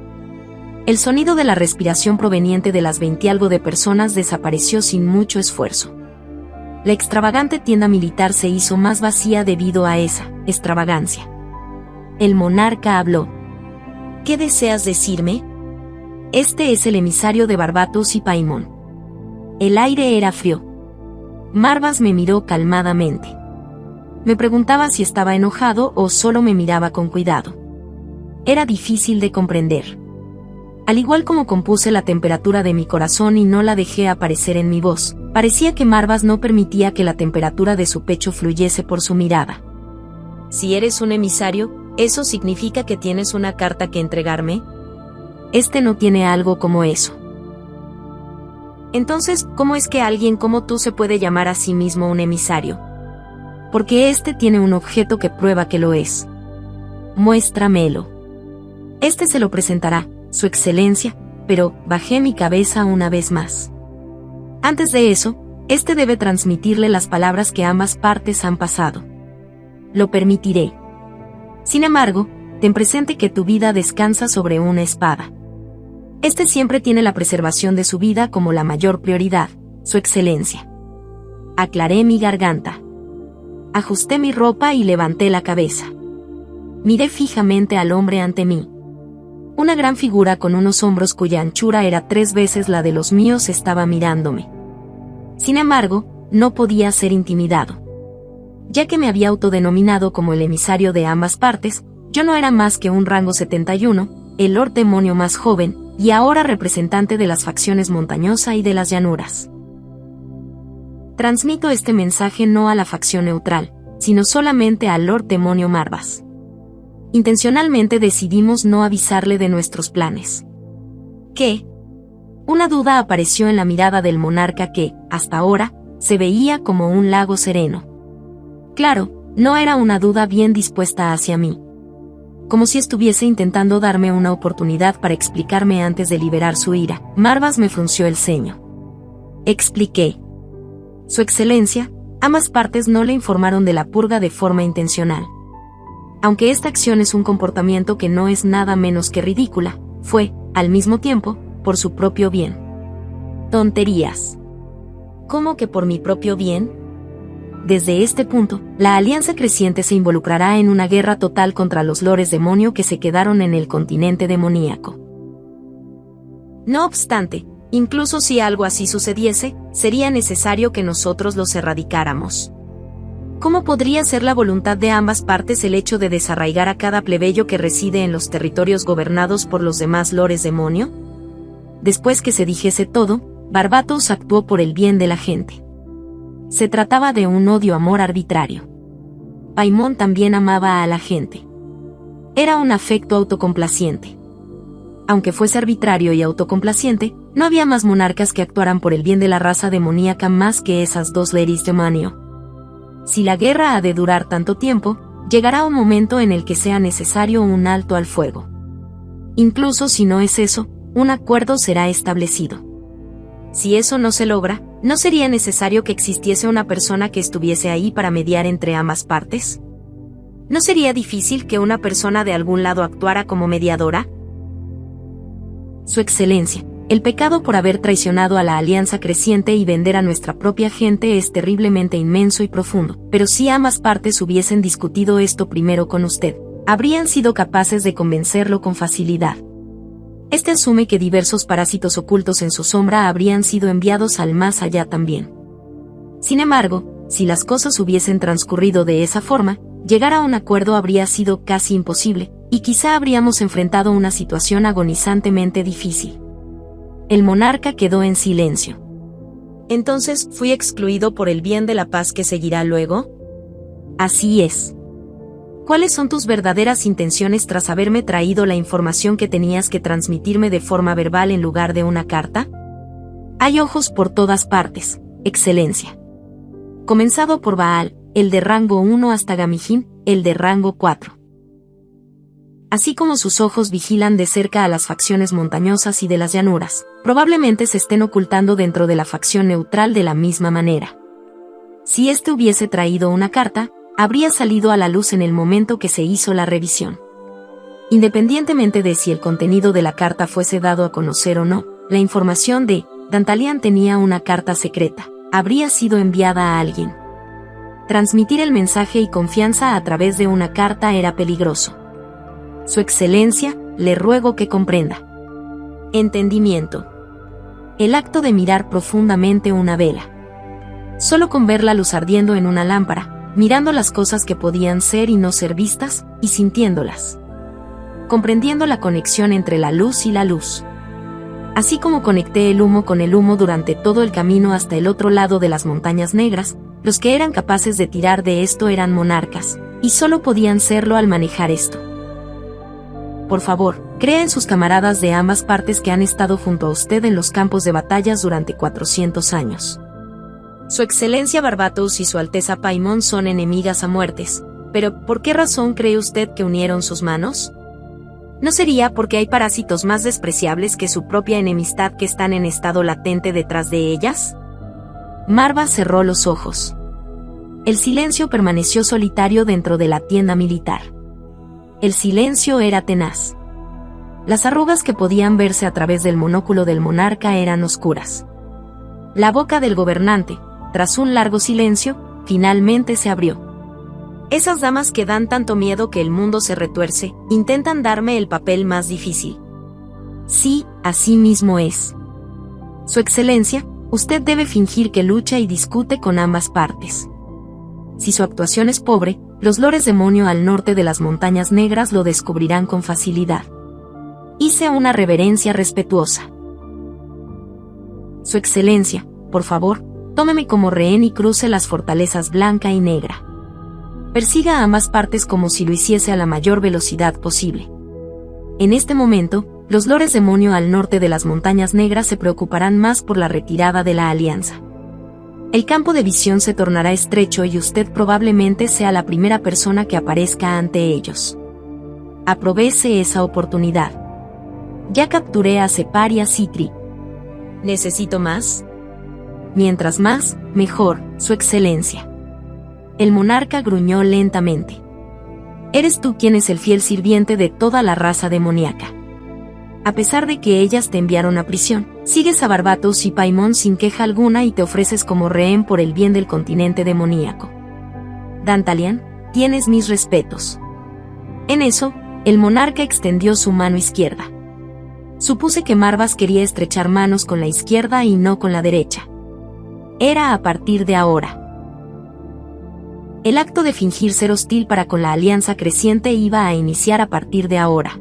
El sonido de la respiración proveniente de las 20 y algo de personas desapareció sin mucho esfuerzo. La extravagante tienda militar se hizo más vacía debido a esa extravagancia. El monarca habló. ¿Qué deseas decirme? Este es el emisario de Barbatos y Paimon. El aire era frío. Marvas me miró calmadamente. Me preguntaba si estaba enojado o solo me miraba con cuidado. Era difícil de comprender. Al igual como compuse la temperatura de mi corazón y no la dejé aparecer en mi voz, parecía que Marvas no permitía que la temperatura de su pecho fluyese por su mirada. Si eres un emisario, ¿eso significa que tienes una carta que entregarme? Este no tiene algo como eso. Entonces, ¿cómo es que alguien como tú se puede llamar a sí mismo un emisario? Porque este tiene un objeto que prueba que lo es. Muéstramelo. Este se lo presentará, Su Excelencia, pero bajé mi cabeza una vez más. Antes de eso, este debe transmitirle las palabras que ambas partes han pasado. Lo permitiré. Sin embargo, ten presente que tu vida descansa sobre una espada. Este siempre tiene la preservación de su vida como la mayor prioridad, Su Excelencia. Aclaré mi garganta. Ajusté mi ropa y levanté la cabeza. Miré fijamente al hombre ante mí. Una gran figura con unos hombros cuya anchura era 3 veces la de los míos estaba mirándome. Sin embargo, no podía ser intimidado. Ya que me había autodenominado como el emisario de ambas partes, yo no era más que un rango 71, el Lord Demonio más joven, y ahora representante de las facciones montañosa y de las llanuras. Transmito este mensaje no a la facción neutral, sino solamente al Lord Demonio Marvas. Intencionalmente decidimos no avisarle de nuestros planes. ¿Qué? Una duda apareció en la mirada del monarca que, hasta ahora, se veía como un lago sereno. Claro, no era una duda bien dispuesta hacia mí. Como si estuviese intentando darme una oportunidad para explicarme antes de liberar su ira. Marvas me frunció el ceño. Expliqué. Su Excelencia, ambas partes no le informaron de la purga de forma intencional. Aunque esta acción es un comportamiento que no es nada menos que ridícula, fue, al mismo tiempo, por su propio bien. Tonterías. ¿Cómo que por mi propio bien? Desde este punto, la Alianza Creciente se involucrará en una guerra total contra los lores demonio que se quedaron en el continente demoníaco. No obstante, incluso si algo así sucediese, sería necesario que nosotros los erradicáramos. ¿Cómo podría ser la voluntad de ambas partes el hecho de desarraigar a cada plebeyo que reside en los territorios gobernados por los demás lores demonio? Después que se dijese todo, Barbatos actuó por el bien de la gente. Se trataba de un odio-amor arbitrario. Paimon también amaba a la gente. Era un afecto autocomplaciente. Aunque fuese arbitrario y autocomplaciente, no había más monarcas que actuaran por el bien de la raza demoníaca más que esas dos Ladies Demonio. Si la guerra ha de durar tanto tiempo, llegará un momento en el que sea necesario un alto al fuego. Incluso si no es eso, un acuerdo será establecido. Si eso no se logra, ¿no sería necesario que existiese una persona que estuviese ahí para mediar entre ambas partes? ¿No sería difícil que una persona de algún lado actuara como mediadora? Su Excelencia, el pecado por haber traicionado a la Alianza Creciente y vender a nuestra propia gente es terriblemente inmenso y profundo, pero si ambas partes hubiesen discutido esto primero con usted, habrían sido capaces de convencerlo con facilidad. Este asume que diversos parásitos ocultos en su sombra habrían sido enviados al más allá también. Sin embargo, si las cosas hubiesen transcurrido de esa forma, llegar a un acuerdo habría sido casi imposible, y quizá habríamos enfrentado una situación agonizantemente difícil. El monarca quedó en silencio. ¿Entonces fui excluido por el bien de la paz que seguirá luego? Así es. ¿Cuáles son tus verdaderas intenciones tras haberme traído la información que tenías que transmitirme de forma verbal en lugar de una carta? Hay ojos por todas partes, Excelencia. Comenzado por Baal, el de rango 1 hasta Gamijin, el de rango 4. Así como sus ojos vigilan de cerca a las facciones montañosas y de las llanuras, probablemente se estén ocultando dentro de la facción neutral de la misma manera. Si éste hubiese traído una carta, habría salido a la luz en el momento que se hizo la revisión. Independientemente de si el contenido de la carta fuese dado a conocer o no, la información de Dantalian tenía una carta secreta, habría sido enviada a alguien. Transmitir el mensaje y confianza a través de una carta era peligroso. Su Excelencia, le ruego que comprenda. Entendimiento. El acto de mirar profundamente una vela. Solo con ver la luz ardiendo en una lámpara, mirando las cosas que podían ser y no ser vistas, y sintiéndolas. Comprendiendo la conexión entre la luz y la luz. Así como conecté el humo con el humo durante todo el camino hasta el otro lado de las montañas negras, los que eran capaces de tirar de esto eran monarcas, y solo podían serlo al manejar esto. Por favor, crea en sus camaradas de ambas partes que han estado junto a usted en los campos de batallas durante 400 años. Su Excelencia Barbatos y Su Alteza Paimon son enemigas a muertes, pero ¿por qué razón cree usted que unieron sus manos? ¿No sería porque hay parásitos más despreciables que su propia enemistad que están en estado latente detrás de ellas? Marva cerró los ojos. El silencio permaneció solitario dentro de la tienda militar. El silencio era tenaz. Las arrugas que podían verse a través del monóculo del monarca eran oscuras. La boca del gobernante, tras un largo silencio, finalmente se abrió. Esas damas que dan tanto miedo que el mundo se retuerce, intentan darme el papel más difícil. Sí, así mismo es. Su Excelencia, usted debe fingir que lucha y discute con ambas partes. Si su actuación es pobre, los lores demonio al norte de las montañas negras lo descubrirán con facilidad. Hice una reverencia respetuosa. Su Excelencia, por favor, tómeme como rehén y cruce las fortalezas blanca y negra. Persiga a ambas partes como si lo hiciese a la mayor velocidad posible. En este momento, los lores demonio al norte de las montañas negras se preocuparán más por la retirada de la alianza. El campo de visión se tornará estrecho y usted probablemente sea la primera persona que aparezca ante ellos. Aproveche esa oportunidad. Ya capturé a Separ y a Citri. ¿Necesito más? Mientras más, mejor, Su Excelencia. El monarca gruñó lentamente. Eres tú quien es el fiel sirviente de toda la raza demoníaca. A pesar de que ellas te enviaron a prisión, sigues a Barbatos y Paimon sin queja alguna y te ofreces como rehén por el bien del continente demoníaco. Dantalian, tienes mis respetos. En eso, el monarca extendió su mano izquierda. Supuse que Marvas quería estrechar manos con la izquierda y no con la derecha. Era a partir de ahora. El acto de fingir ser hostil para con la alianza creciente iba a iniciar a partir de ahora.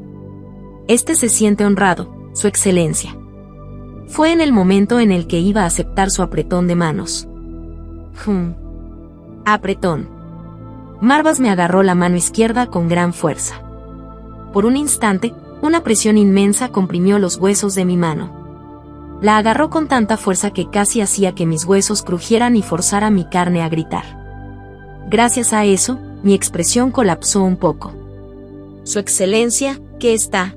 Este se siente honrado, Su Excelencia. Fue en el momento en el que iba a aceptar su apretón de manos. Apretón. Marvas me agarró la mano izquierda con gran fuerza. Por un instante, una presión inmensa comprimió los huesos de mi mano. La agarró con tanta fuerza que casi hacía que mis huesos crujieran y forzara mi carne a gritar. Gracias a eso, mi expresión colapsó un poco. Su Excelencia, ¿qué está?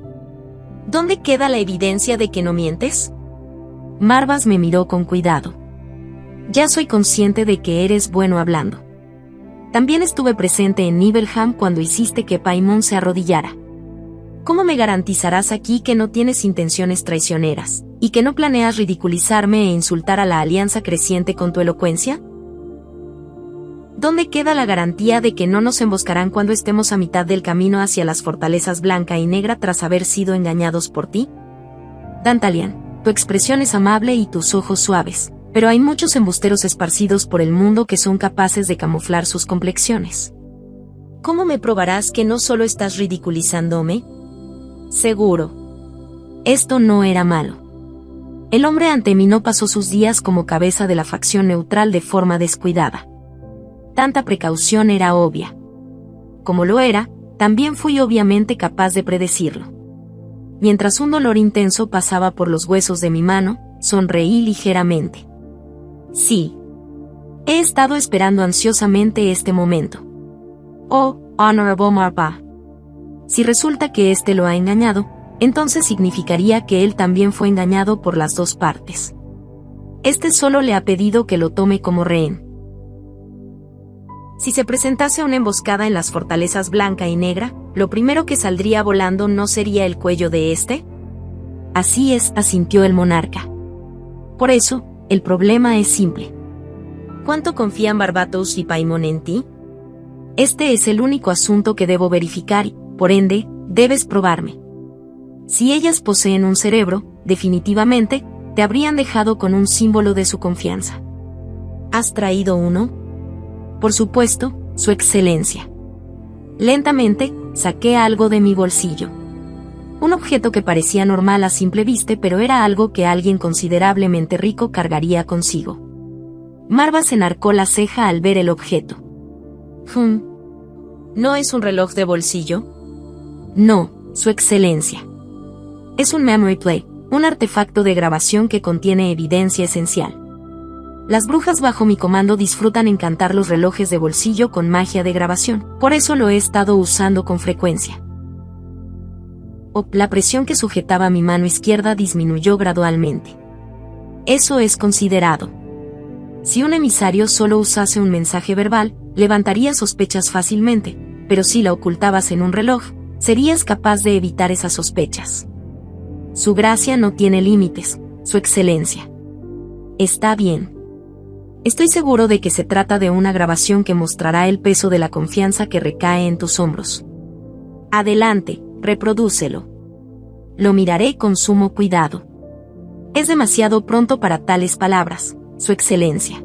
¿Dónde queda la evidencia de que no mientes? Marvas me miró con cuidado. Ya soy consciente de que eres bueno hablando. También estuve presente en Nibelheim cuando hiciste que Paimon se arrodillara. ¿Cómo me garantizarás aquí que no tienes intenciones traicioneras, y que no planeas ridiculizarme e insultar a la alianza creciente con tu elocuencia? ¿Dónde queda la garantía de que no nos emboscarán cuando estemos a mitad del camino hacia las fortalezas blanca y negra tras haber sido engañados por ti? Dantalian, tu expresión es amable y tus ojos suaves, pero hay muchos embusteros esparcidos por el mundo que son capaces de camuflar sus complexiones. ¿Cómo me probarás que no solo estás ridiculizándome? Seguro. Esto no era malo. El hombre ante mí no pasó sus días como cabeza de la facción neutral de forma descuidada. Tanta precaución era obvia. Como lo era, también fui obviamente capaz de predecirlo. Mientras un dolor intenso pasaba por los huesos de mi mano, sonreí ligeramente. Sí. He estado esperando ansiosamente este momento. Oh, Honorable Marva. Si resulta que éste lo ha engañado, entonces significaría que él también fue engañado por las dos partes. Este solo le ha pedido que lo tome como rehén. Si se presentase una emboscada en las fortalezas Blanca y Negra, ¿lo primero que saldría volando no sería el cuello de este? Así es, asintió el monarca. Por eso, el problema es simple. ¿Cuánto confían Barbatos y Paimon en ti? Este es el único asunto que debo verificar y, por ende, debes probarme. Si ellas poseen un cerebro, definitivamente, te habrían dejado con un símbolo de su confianza. ¿Has traído uno? Por supuesto, Su Excelencia. Lentamente, saqué algo de mi bolsillo. Un objeto que parecía normal a simple vista, pero era algo que alguien considerablemente rico cargaría consigo. Marva se enarcó la ceja al ver el objeto. ¿No es un reloj de bolsillo? No, Su Excelencia. Es un memory plate, un artefacto de grabación que contiene evidencia esencial. Las brujas bajo mi comando disfrutan encantar los relojes de bolsillo con magia de grabación, por eso lo he estado usando con frecuencia. La presión que sujetaba mi mano izquierda disminuyó gradualmente. Eso es considerado. Si un emisario solo usase un mensaje verbal, levantaría sospechas fácilmente, pero si la ocultabas en un reloj, serías capaz de evitar esas sospechas. Su gracia no tiene límites, Su Excelencia. Está bien. Estoy seguro de que se trata de una grabación que mostrará el peso de la confianza que recae en tus hombros. Adelante, reprodúcelo. Lo miraré con sumo cuidado. Es demasiado pronto para tales palabras, Su Excelencia.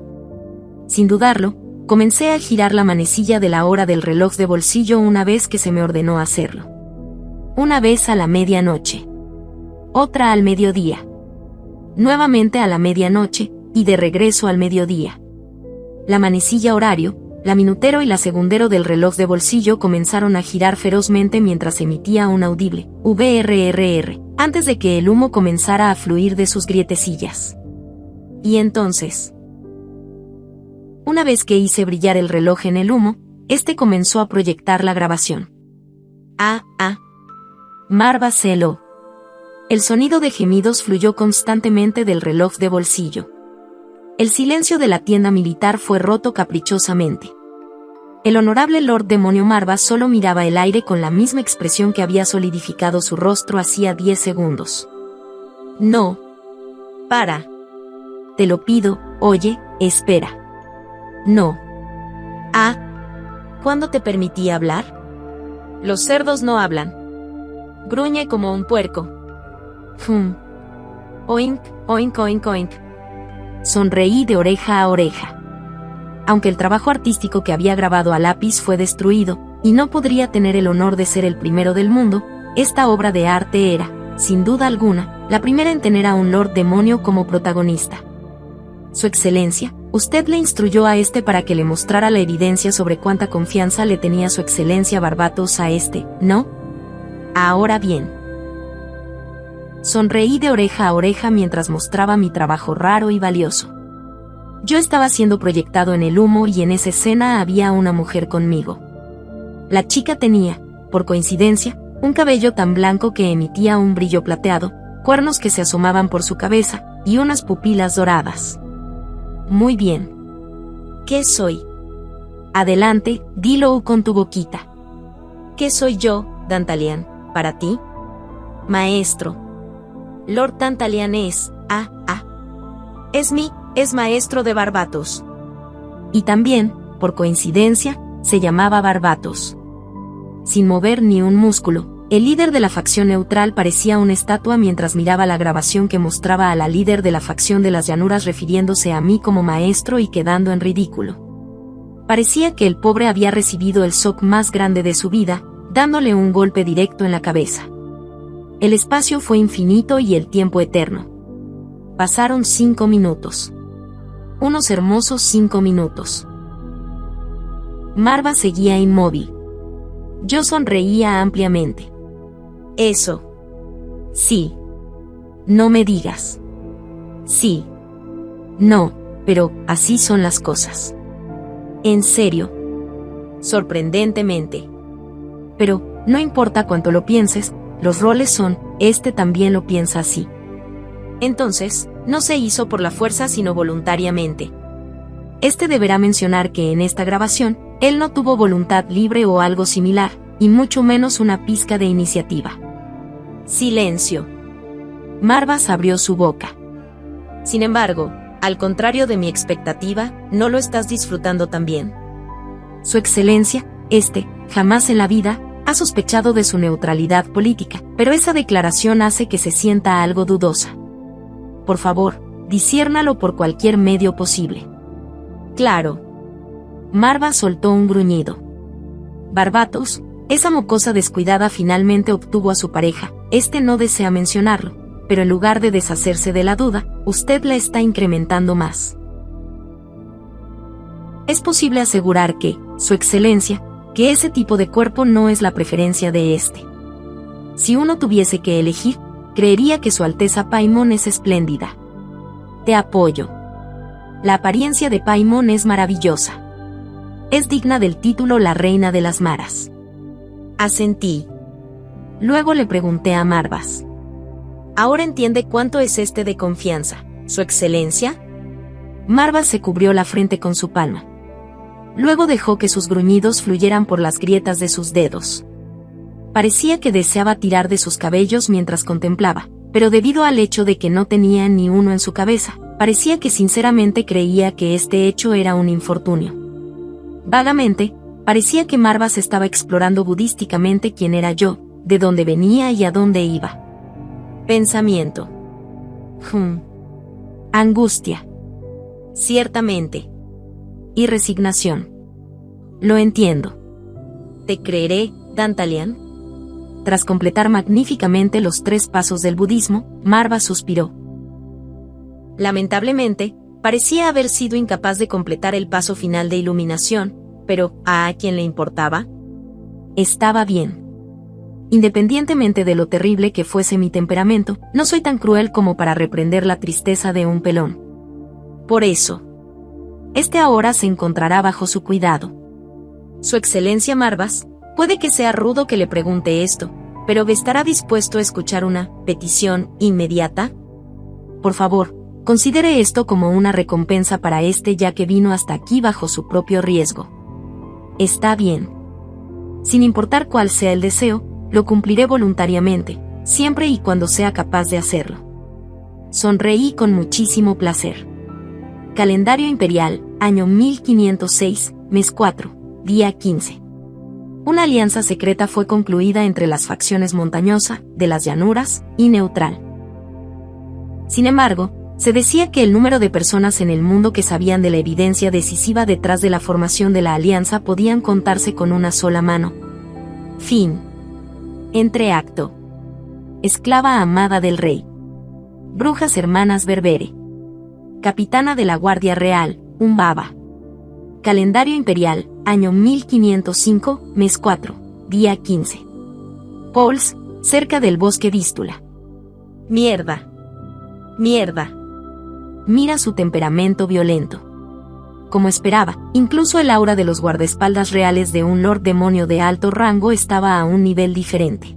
Sin dudarlo, comencé a girar la manecilla de la hora del reloj de bolsillo una vez que se me ordenó hacerlo. Una vez a la medianoche. Otra al mediodía. Nuevamente a la medianoche, y de regreso al mediodía. La manecilla horario, la minutero y la segundero del reloj de bolsillo comenzaron a girar ferozmente mientras emitía un audible VRRR, antes de que el humo comenzara a fluir de sus grietecillas. Y entonces, una vez que hice brillar el reloj en el humo, este comenzó a proyectar la grabación. Marva se heló. El sonido de gemidos fluyó constantemente del reloj de bolsillo. El silencio de la tienda militar fue roto caprichosamente. El honorable Lord Demonio Marva solo miraba el aire con la misma expresión que había solidificado su rostro hacía 10 segundos. No. Para. Te lo pido, oye, espera. No. ¿Cuándo te permití hablar? Los cerdos no hablan. Gruñe como un puerco. Oink, oink, oink, oink. Sonreí de oreja a oreja. Aunque el trabajo artístico que había grabado a lápiz fue destruido, y no podría tener el honor de ser el primero del mundo, esta obra de arte era, sin duda alguna, la primera en tener a un Lord Demonio como protagonista. Su Excelencia, usted le instruyó a este para que le mostrara la evidencia sobre cuánta confianza le tenía Su Excelencia Barbatos a este, ¿no? Ahora bien. Sonreí de oreja a oreja mientras mostraba mi trabajo raro y valioso. Yo estaba siendo proyectado en el humo y en esa escena había una mujer conmigo. La chica tenía, por coincidencia, un cabello tan blanco que emitía un brillo plateado, cuernos que se asomaban por su cabeza, y unas pupilas doradas. Muy bien. ¿Qué soy? Adelante, dilo con tu boquita. ¿Qué soy yo, Dantalian, para ti? Maestro. Lord Dantalian es, es maestro de Barbatos. Y también, por coincidencia, se llamaba Barbatos. Sin mover ni un músculo, el líder de la facción neutral parecía una estatua mientras miraba la grabación que mostraba a la líder de la facción de las llanuras refiriéndose a mí como maestro y quedando en ridículo. Parecía que el pobre había recibido el shock más grande de su vida, dándole un golpe directo en la cabeza. El espacio fue infinito y el tiempo eterno. Pasaron 5 minutos. Unos hermosos 5 minutos. Marva seguía inmóvil. Yo sonreía ampliamente. Eso. Sí. No me digas. Sí. No, pero así son las cosas. En serio. Sorprendentemente. Pero, no importa cuánto lo pienses, los roles son, este también lo piensa así. Entonces, no se hizo por la fuerza sino voluntariamente. Este deberá mencionar que en esta grabación, él no tuvo voluntad libre o algo similar, y mucho menos una pizca de iniciativa. Silencio. Marvas abrió su boca. Sin embargo, al contrario de mi expectativa, no lo estás disfrutando tan bien. Su Excelencia, jamás en la vida, ha sospechado de su neutralidad política, pero esa declaración hace que se sienta algo dudosa. Por favor, disciérnalo por cualquier medio posible. Claro. Marva soltó un gruñido. Barbatos, esa mocosa descuidada finalmente obtuvo a su pareja, no desea mencionarlo, pero en lugar de deshacerse de la duda, usted la está incrementando más. Es posible asegurar que, Su Excelencia, que ese tipo de cuerpo no es la preferencia de Si uno tuviese que elegir, creería que Su Alteza Paimon es espléndida. Te apoyo. La apariencia de Paimon es maravillosa. Es digna del título La Reina de las Maras. Asentí. Luego le pregunté a Marvas. Ahora entiende cuánto es de confianza, Su Excelencia. Marvas se cubrió la frente con su palma. Luego dejó que sus gruñidos fluyeran por las grietas de sus dedos. Parecía que deseaba tirar de sus cabellos mientras contemplaba, pero debido al hecho de que no tenía ni uno en su cabeza, parecía que sinceramente creía que este hecho era un infortunio. Vagamente, parecía que Marvas estaba explorando budísticamente quién era yo, de dónde venía y a dónde iba. Pensamiento. Angustia. Ciertamente. Y resignación. Lo entiendo. Te creeré, Dantalian. Tras completar magníficamente los 3 pasos del budismo, Marva suspiró. Lamentablemente, parecía haber sido incapaz de completar el paso final de iluminación, pero, ¿a quién le importaba? Estaba bien. Independientemente de lo terrible que fuese mi temperamento, no soy tan cruel como para reprender la tristeza de un pelón. Por eso, ahora se encontrará bajo su cuidado. Su Excelencia Marvas, puede que sea rudo que le pregunte esto, pero ¿estará dispuesto a escuchar una petición inmediata? Por favor, considere esto como una recompensa para ya que vino hasta aquí bajo su propio riesgo. Está bien. Sin importar cuál sea el deseo, lo cumpliré voluntariamente, siempre y cuando sea capaz de hacerlo. Sonreí con muchísimo placer. Calendario Imperial, año 1506, mes 4, día 15. Una alianza secreta fue concluida entre las facciones montañosa, de las llanuras, y neutral. Sin embargo, se decía que el número de personas en el mundo que sabían de la evidencia decisiva detrás de la formación de la alianza podían contarse con una sola mano. Fin. Entreacto. Esclava amada del rey. Brujas hermanas Berbere. Capitana de la Guardia Real, Umbaba. Calendario Imperial, año 1505, mes 4, día 15. Pauls, cerca del bosque Vístula. Mierda. Mierda. Mira su temperamento violento. Como esperaba, incluso el aura de los guardaespaldas reales de un Lord Demonio de alto rango estaba a un nivel diferente.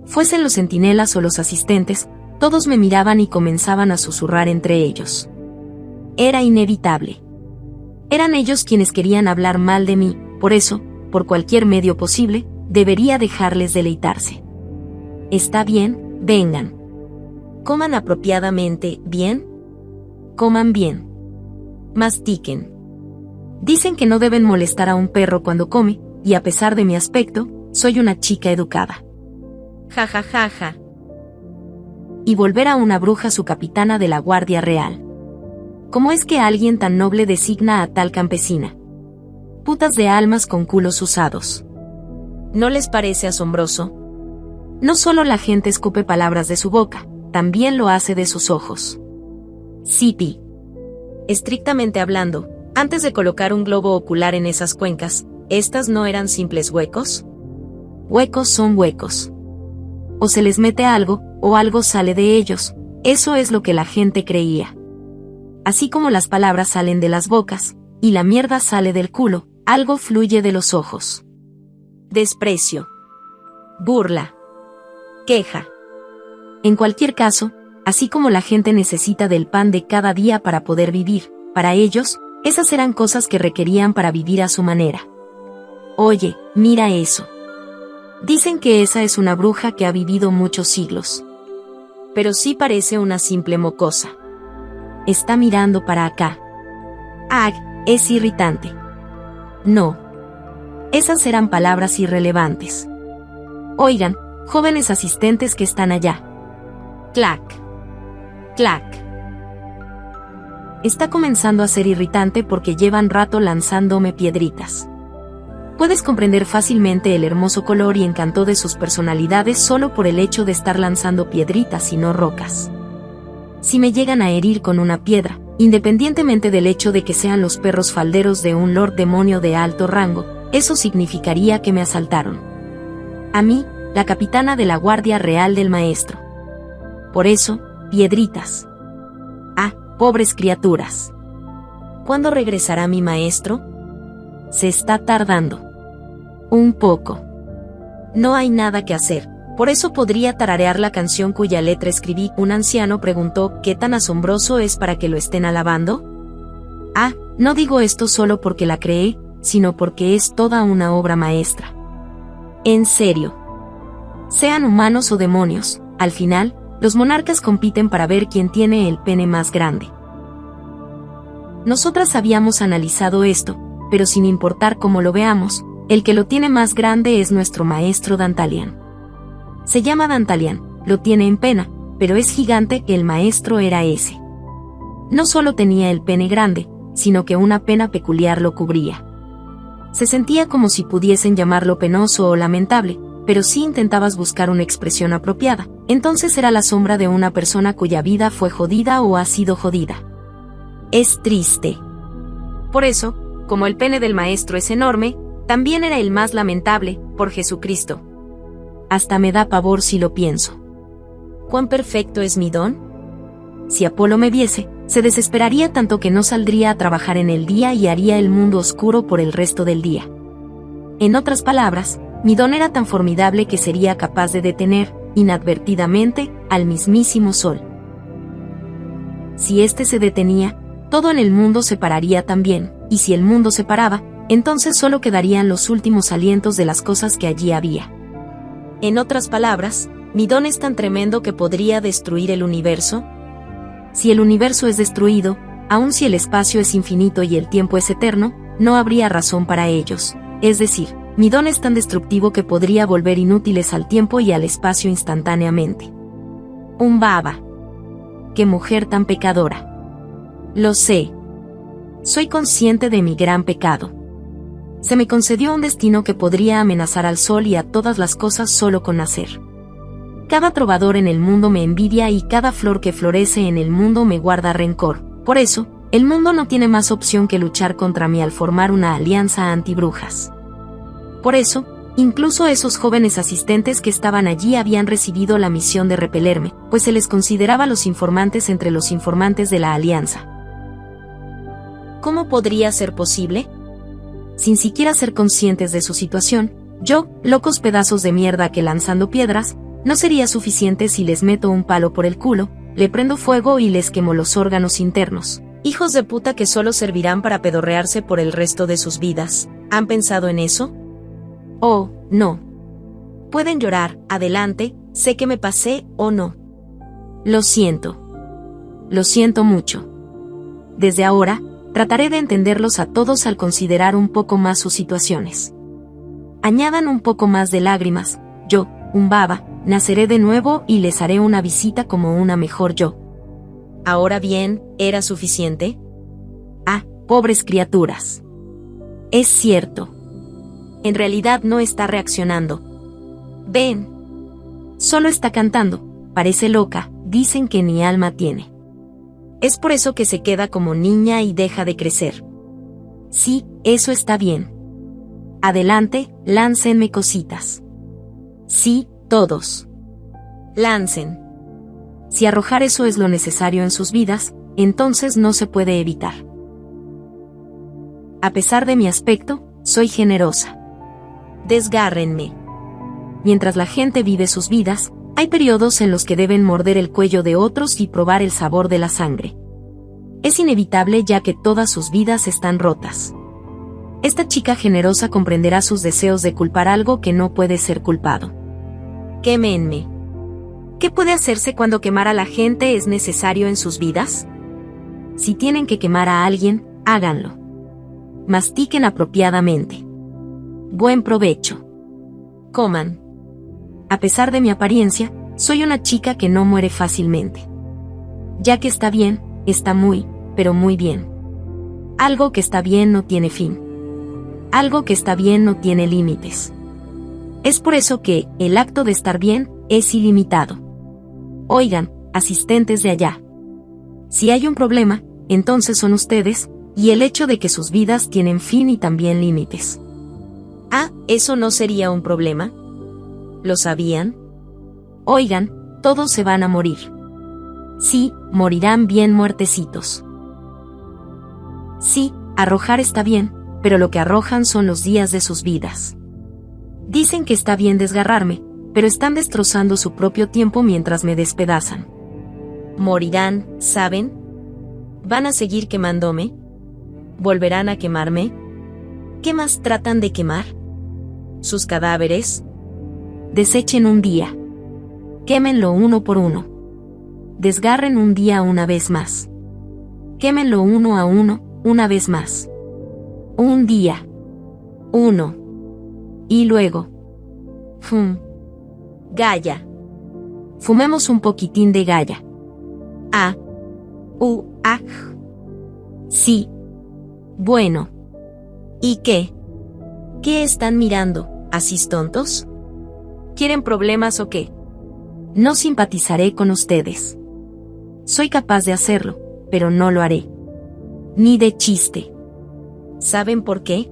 Fuesen los centinelas o los asistentes, todos me miraban y comenzaban a susurrar entre ellos. Era inevitable. Eran ellos quienes querían hablar mal de mí, por eso, por cualquier medio posible, debería dejarles deleitarse. Está bien, vengan. Coman apropiadamente, ¿bien? Coman bien. Mastiquen. Dicen que no deben molestar a un perro cuando come, y a pesar de mi aspecto, soy una chica educada. Ja ja ja ja. Y volver a una bruja su capitana de la Guardia Real. ¿Cómo es que alguien tan noble designa a tal campesina? Putas de almas con culos usados. ¿No les parece asombroso? No solo la gente escupe palabras de su boca, también lo hace de sus ojos. Sipi. Estrictamente hablando, antes de colocar un globo ocular en esas cuencas, ¿estas no eran simples huecos? Huecos son huecos. O se les mete algo, o algo sale de ellos, eso es lo que la gente creía. Así como las palabras salen de las bocas, y la mierda sale del culo, algo fluye de los ojos. Desprecio. burla, queja. En cualquier caso, así como la gente necesita del pan de cada día para poder vivir, para ellos, esas eran cosas que requerían para vivir a su manera. Oye, mira eso. Dicen que esa es una bruja que ha vivido muchos siglos. Pero sí parece una simple mocosa. Está mirando para acá. ¡Ag! Es irritante. No. Esas eran palabras irrelevantes. Oigan, jóvenes asistentes que están allá. Clac. Clac. Está comenzando a ser irritante porque llevan rato lanzándome piedritas. Puedes comprender fácilmente el hermoso color y encanto de sus personalidades solo por el hecho de estar lanzando piedritas y no rocas. Si me llegan a herir con una piedra, independientemente del hecho de que sean los perros falderos de un lord demonio de alto rango, eso significaría que me asaltaron. A mí, la capitana de la Guardia Real del Maestro. Por eso, piedritas. Ah, pobres criaturas. ¿Cuándo regresará mi maestro? Se está tardando. Un poco. No hay nada que hacer, por eso podría tararear la canción cuya letra escribí. Un anciano preguntó, ¿qué tan asombroso es para que lo estén alabando? Ah, no digo esto solo porque la creé, sino porque es toda una obra maestra. En serio. Sean humanos o demonios, al final, los monarcas compiten para ver quién tiene el pene más grande. Nosotras habíamos analizado esto, pero sin importar cómo lo veamos, el que lo tiene más grande es nuestro maestro Dantalian. Se llama Dantalian, lo tiene en pena, pero es gigante que el maestro era ese. No solo tenía el pene grande, sino que una pena peculiar lo cubría. Se sentía como si pudiesen llamarlo penoso o lamentable, pero si intentabas buscar una expresión apropiada, entonces era la sombra de una persona cuya vida fue jodida o ha sido jodida. Es triste. Por eso, como el pene del maestro es enorme, también era el más lamentable, por Jesucristo. Hasta me da pavor si lo pienso. ¿Cuán perfecto es mi don? Si Apolo me viese, se desesperaría tanto que no saldría a trabajar en el día y haría el mundo oscuro por el resto del día. En otras palabras, mi don era tan formidable que sería capaz de detener, inadvertidamente, al mismísimo sol. Si éste se detenía, todo en el mundo se pararía también, y si el mundo se paraba, entonces solo quedarían los últimos alientos de las cosas que allí había. En otras palabras, mi don es tan tremendo que podría destruir el universo. Si el universo es destruido, aun si el espacio es infinito y el tiempo es eterno, no habría razón para ellos. Es decir, mi don es tan destructivo que podría volver inútiles al tiempo y al espacio instantáneamente. Un baba. ¡Qué mujer tan pecadora! Lo sé. Soy consciente de mi gran pecado. Se me concedió un destino que podría amenazar al sol y a todas las cosas solo con nacer. Cada trovador en el mundo me envidia y cada flor que florece en el mundo me guarda rencor. Por eso, el mundo no tiene más opción que luchar contra mí al formar una alianza antibrujas. Por eso, incluso esos jóvenes asistentes que estaban allí habían recibido la misión de repelerme, pues se les consideraba los informantes entre los informantes de la alianza. ¿Cómo podría ser posible? Sin siquiera ser conscientes de su situación, yo, locos pedazos de mierda que lanzando piedras, no sería suficiente si les meto un palo por el culo, le prendo fuego y les quemo los órganos internos. Hijos de puta que solo servirán para pedorrearse por el resto de sus vidas. ¿Han pensado en eso? Oh, no. Pueden llorar, adelante, sé que me pasé o no. Lo siento. Lo siento mucho. Desde ahora, trataré de entenderlos a todos al considerar un poco más sus situaciones. Añadan un poco más de lágrimas, yo, un baba, naceré de nuevo y les haré una visita como una mejor yo. Ahora bien, ¿era suficiente? Ah, pobres criaturas. Es cierto. En realidad no está reaccionando. Ven. Solo está cantando, parece loca, dicen que ni alma tiene. Es por eso que se queda como niña y deja de crecer. Sí, eso está bien. Adelante, láncenme cositas. Sí, todos. Lancen. Si arrojar eso es lo necesario en sus vidas, entonces no se puede evitar. A pesar de mi aspecto, soy generosa. Desgárrenme. mientras la gente vive sus vidas, hay periodos en los que deben morder el cuello de otros y probar el sabor de la sangre. Es inevitable ya que todas sus vidas están rotas. Esta chica generosa comprenderá sus deseos de culpar algo que no puede ser culpado. Quémenme. ¿Qué puede hacerse cuando quemar a la gente es necesario en sus vidas? Si tienen que quemar a alguien, háganlo. Mastiquen apropiadamente. Buen provecho. Coman. A pesar de mi apariencia, soy una chica que no muere fácilmente. Ya que está bien, está muy, pero muy bien. Algo que está bien no tiene fin. Algo que está bien no tiene límites. Es por eso que, el acto de estar bien, es ilimitado. Oigan, asistentes de allá. Si hay un problema, entonces son ustedes, y el hecho de que sus vidas tienen fin y también límites. Ah, ¿eso no sería un problema? ¿Lo sabían? Oigan, todos se van a morir. Sí, morirán bien muertecitos. Sí, arrojar está bien, pero lo que arrojan son los días de sus vidas. Dicen que está bien desgarrarme, pero están destrozando su propio tiempo mientras me despedazan. Morirán, ¿saben? ¿Van a seguir quemándome? ¿Volverán a quemarme? ¿Qué más tratan de quemar? ¿Sus cadáveres? Desechen un día. Quémenlo uno por uno. Desgarren un día una vez más. Quémenlo uno a uno, una vez más. Un día. Uno. Y luego. Gaya. Fumemos un poquitín de Gaya. Sí. Bueno. ¿Y qué? ¿Qué están mirando, asís tontos? ¿Quieren problemas o qué? No simpatizaré con ustedes. Soy capaz de hacerlo, pero no lo haré. Ni de chiste. ¿Saben por qué?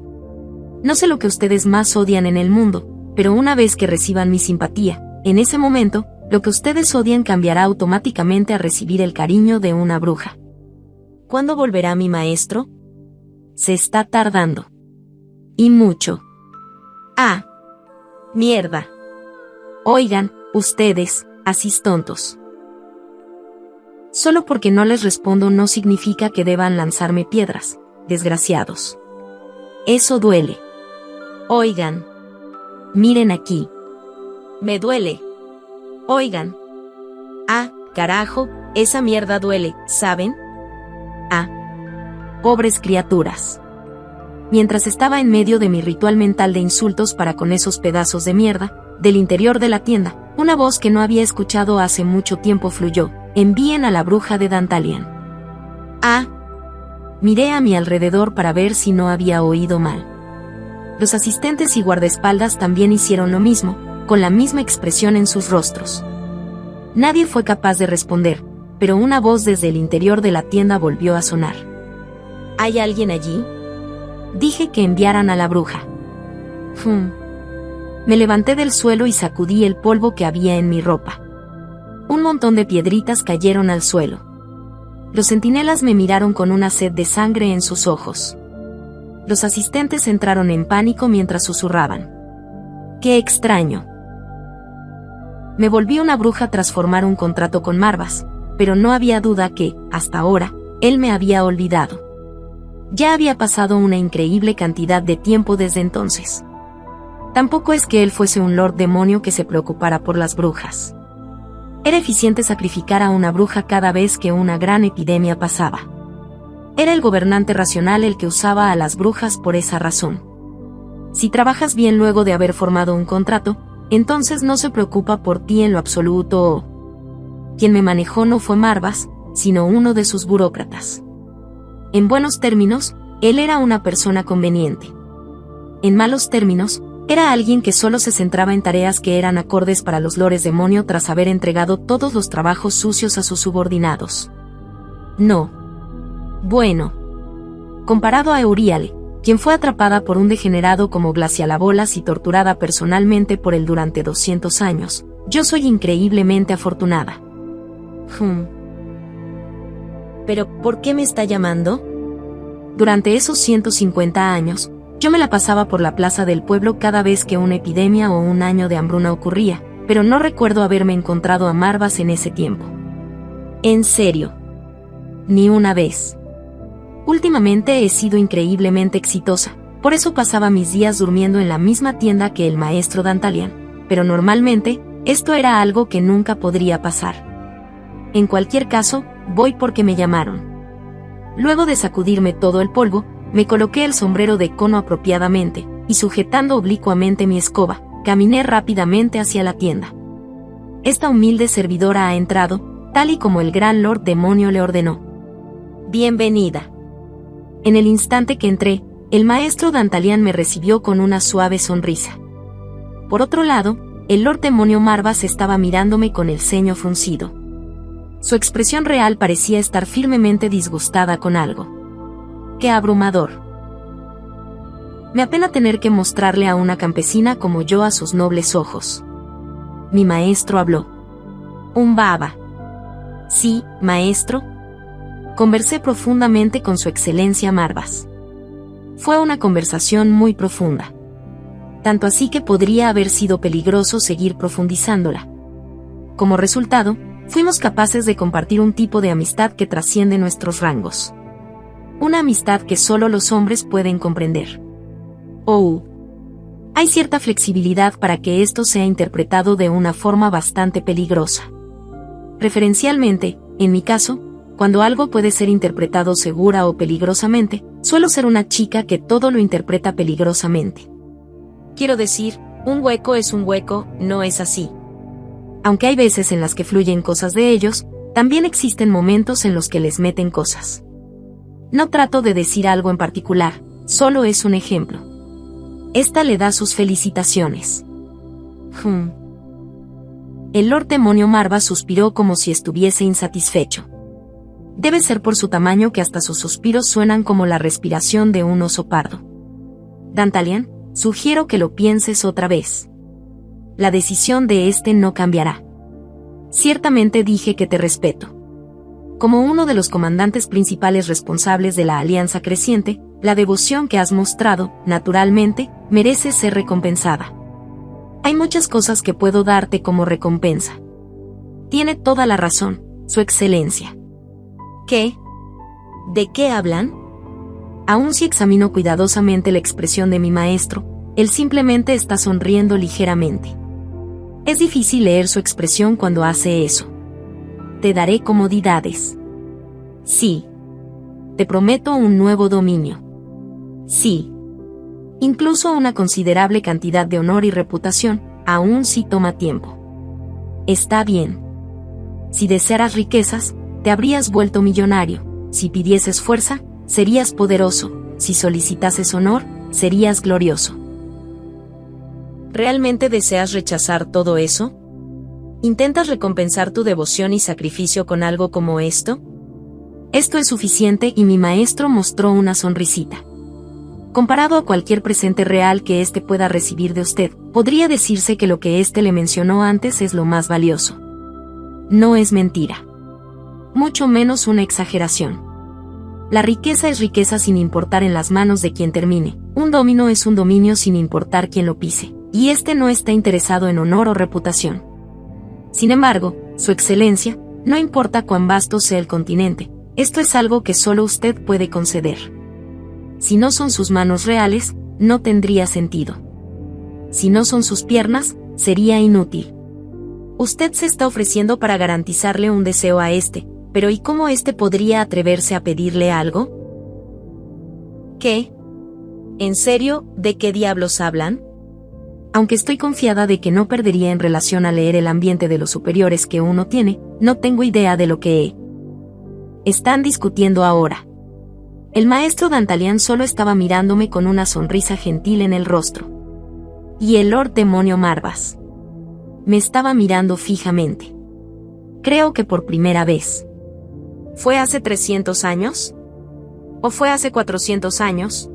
No sé lo que ustedes más odian en el mundo, pero una vez que reciban mi simpatía, en ese momento, lo que ustedes odian cambiará automáticamente a recibir el cariño de una bruja. ¿Cuándo volverá mi maestro? Se está tardando. Y mucho. ¡Ah! ¡Mierda! Oigan, ustedes, asís tontos. Solo porque no les respondo no significa que deban lanzarme piedras, desgraciados. Eso duele. Oigan. Miren aquí. Me duele. Oigan. Ah, carajo, esa mierda duele, ¿saben? Ah. Pobres criaturas. Mientras estaba en medio de mi ritual mental de insultos para con esos pedazos de mierda, del interior de la tienda, una voz que no había escuchado hace mucho tiempo fluyó: envíen a la bruja de Dantalian. Ah. Miré a mi alrededor para ver si no había oído mal. Los asistentes y guardaespaldas también hicieron lo mismo, con la misma expresión en sus rostros. Nadie fue capaz de responder, pero una voz desde el interior de la tienda volvió a sonar. ¿Hay alguien allí? Dije que enviaran a la bruja. Me levanté del suelo y sacudí el polvo que había en mi ropa. Un montón de piedritas cayeron al suelo. Los centinelas me miraron con una sed de sangre en sus ojos. Los asistentes entraron en pánico mientras susurraban. ¡Qué extraño! Me volví una bruja tras formar un contrato con Marvas, pero no había duda que, hasta ahora, él me había olvidado. Ya había pasado una increíble cantidad de tiempo desde entonces. Tampoco es que él fuese un lord demonio que se preocupara por las brujas. Era eficiente sacrificar a una bruja cada vez que una gran epidemia pasaba. Era el gobernante racional el que usaba a las brujas por esa razón. Si trabajas bien luego de haber formado un contrato, entonces no se preocupa por ti en lo absoluto. Quien me manejó no fue Marvas, sino uno de sus burócratas. En buenos términos, él era una persona conveniente. En malos términos, era alguien que solo se centraba en tareas que eran acordes para los lores demonio tras haber entregado todos los trabajos sucios a sus subordinados. No. Bueno. Comparado a Euriale, quien fue atrapada por un degenerado como Glacialabolas y torturada personalmente por él durante 200 años, yo soy increíblemente afortunada. ¿Pero por qué me está llamando? Durante esos 150 años, Yo me la pasaba por la plaza del pueblo cada vez que una epidemia o un año de hambruna ocurría, pero no recuerdo haberme encontrado a Marvas en ese tiempo. En serio. Ni una vez. Últimamente he sido increíblemente exitosa, por eso pasaba mis días durmiendo en la misma tienda que el maestro Dantalian, pero normalmente, esto era algo que nunca podría pasar. En cualquier caso, voy porque me llamaron. Luego de sacudirme todo el polvo, me coloqué el sombrero de cono apropiadamente, y sujetando oblicuamente mi escoba, caminé rápidamente hacia la tienda. Esta humilde servidora ha entrado, tal y como el gran Lord Demonio le ordenó. Bienvenida. En el instante que entré, el maestro Dantalian me recibió con una suave sonrisa. Por otro lado, el Lord Demonio Marvas estaba mirándome con el ceño fruncido. Su expresión real parecía estar firmemente disgustada con algo. ¡Qué abrumador! Me apena tener que mostrarle a una campesina como yo a sus nobles ojos. Mi maestro habló. Un baba. Sí, maestro. Conversé profundamente con su excelencia Marvas. Fue una conversación muy profunda. Tanto así que podría haber sido peligroso seguir profundizándola. Como resultado, fuimos capaces de compartir un tipo de amistad que trasciende nuestros rangos. Una amistad que solo los hombres pueden comprender. Hay cierta flexibilidad para que esto sea interpretado de una forma bastante peligrosa. Preferencialmente, en mi caso, cuando algo puede ser interpretado segura o peligrosamente, suelo ser una chica que todo lo interpreta peligrosamente. Quiero decir, un hueco es un hueco, no es así. Aunque hay veces en las que fluyen cosas de ellos, también existen momentos en los que les meten cosas. No trato de decir algo en particular, solo es un ejemplo. Esta le da sus felicitaciones. El Lord Demonio Marva suspiró como si estuviese insatisfecho. Debe ser por su tamaño que hasta sus suspiros suenan como la respiración de un oso pardo. Dantalian, sugiero que lo pienses otra vez. La decisión de este no cambiará. Ciertamente dije que te respeto. Como uno de los comandantes principales responsables de la Alianza Creciente, la devoción que has mostrado, naturalmente, merece ser recompensada. Hay muchas cosas que puedo darte como recompensa. Tiene toda la razón, Su Excelencia. ¿Qué? ¿De qué hablan? Aun si examino cuidadosamente la expresión de mi maestro, él simplemente está sonriendo ligeramente. Es difícil leer su expresión cuando hace eso. Te daré comodidades. Sí. Te prometo un nuevo dominio. Sí. Incluso una considerable cantidad de honor y reputación, aun si toma tiempo. Está bien. Si desearas riquezas, te habrías vuelto millonario. Si pidieses fuerza, serías poderoso. Si solicitases honor, serías glorioso. ¿Realmente deseas rechazar todo eso? ¿Intentas recompensar tu devoción y sacrificio con algo como esto? Esto es suficiente y mi maestro mostró una sonrisita. Comparado a cualquier presente real que éste pueda recibir de usted, podría decirse que lo que éste le mencionó antes es lo más valioso. No es mentira. Mucho menos una exageración. La riqueza es riqueza sin importar en las manos de quien termine. Un dominio es un dominio sin importar quién lo pise. Y este no está interesado en honor o reputación. Sin embargo, Su Excelencia, no importa cuán vasto sea el continente, esto es algo que solo usted puede conceder. Si no son sus manos reales, no tendría sentido. Si no son sus piernas, sería inútil. Usted se está ofreciendo para garantizarle un deseo a este, pero ¿y cómo este podría atreverse a pedirle algo? ¿Qué? ¿En serio, de qué diablos hablan? Aunque estoy confiada de que no perdería en relación a leer el ambiente de los superiores que uno tiene, no tengo idea de lo que están discutiendo ahora. El maestro Dantalian solo estaba mirándome con una sonrisa gentil en el rostro. Y el Lord Demonio Marvas me estaba mirando fijamente. Creo que por primera vez. ¿Fue hace 300 años? ¿O fue hace 400 años?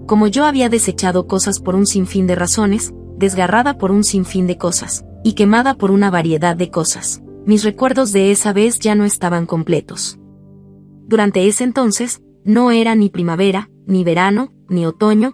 Como yo había desechado cosas por un sinfín de razones, desgarrada por un sinfín de cosas, y quemada por una variedad de cosas, mis recuerdos de esa vez ya no estaban completos. Durante ese entonces, no era ni primavera, ni verano, ni otoño,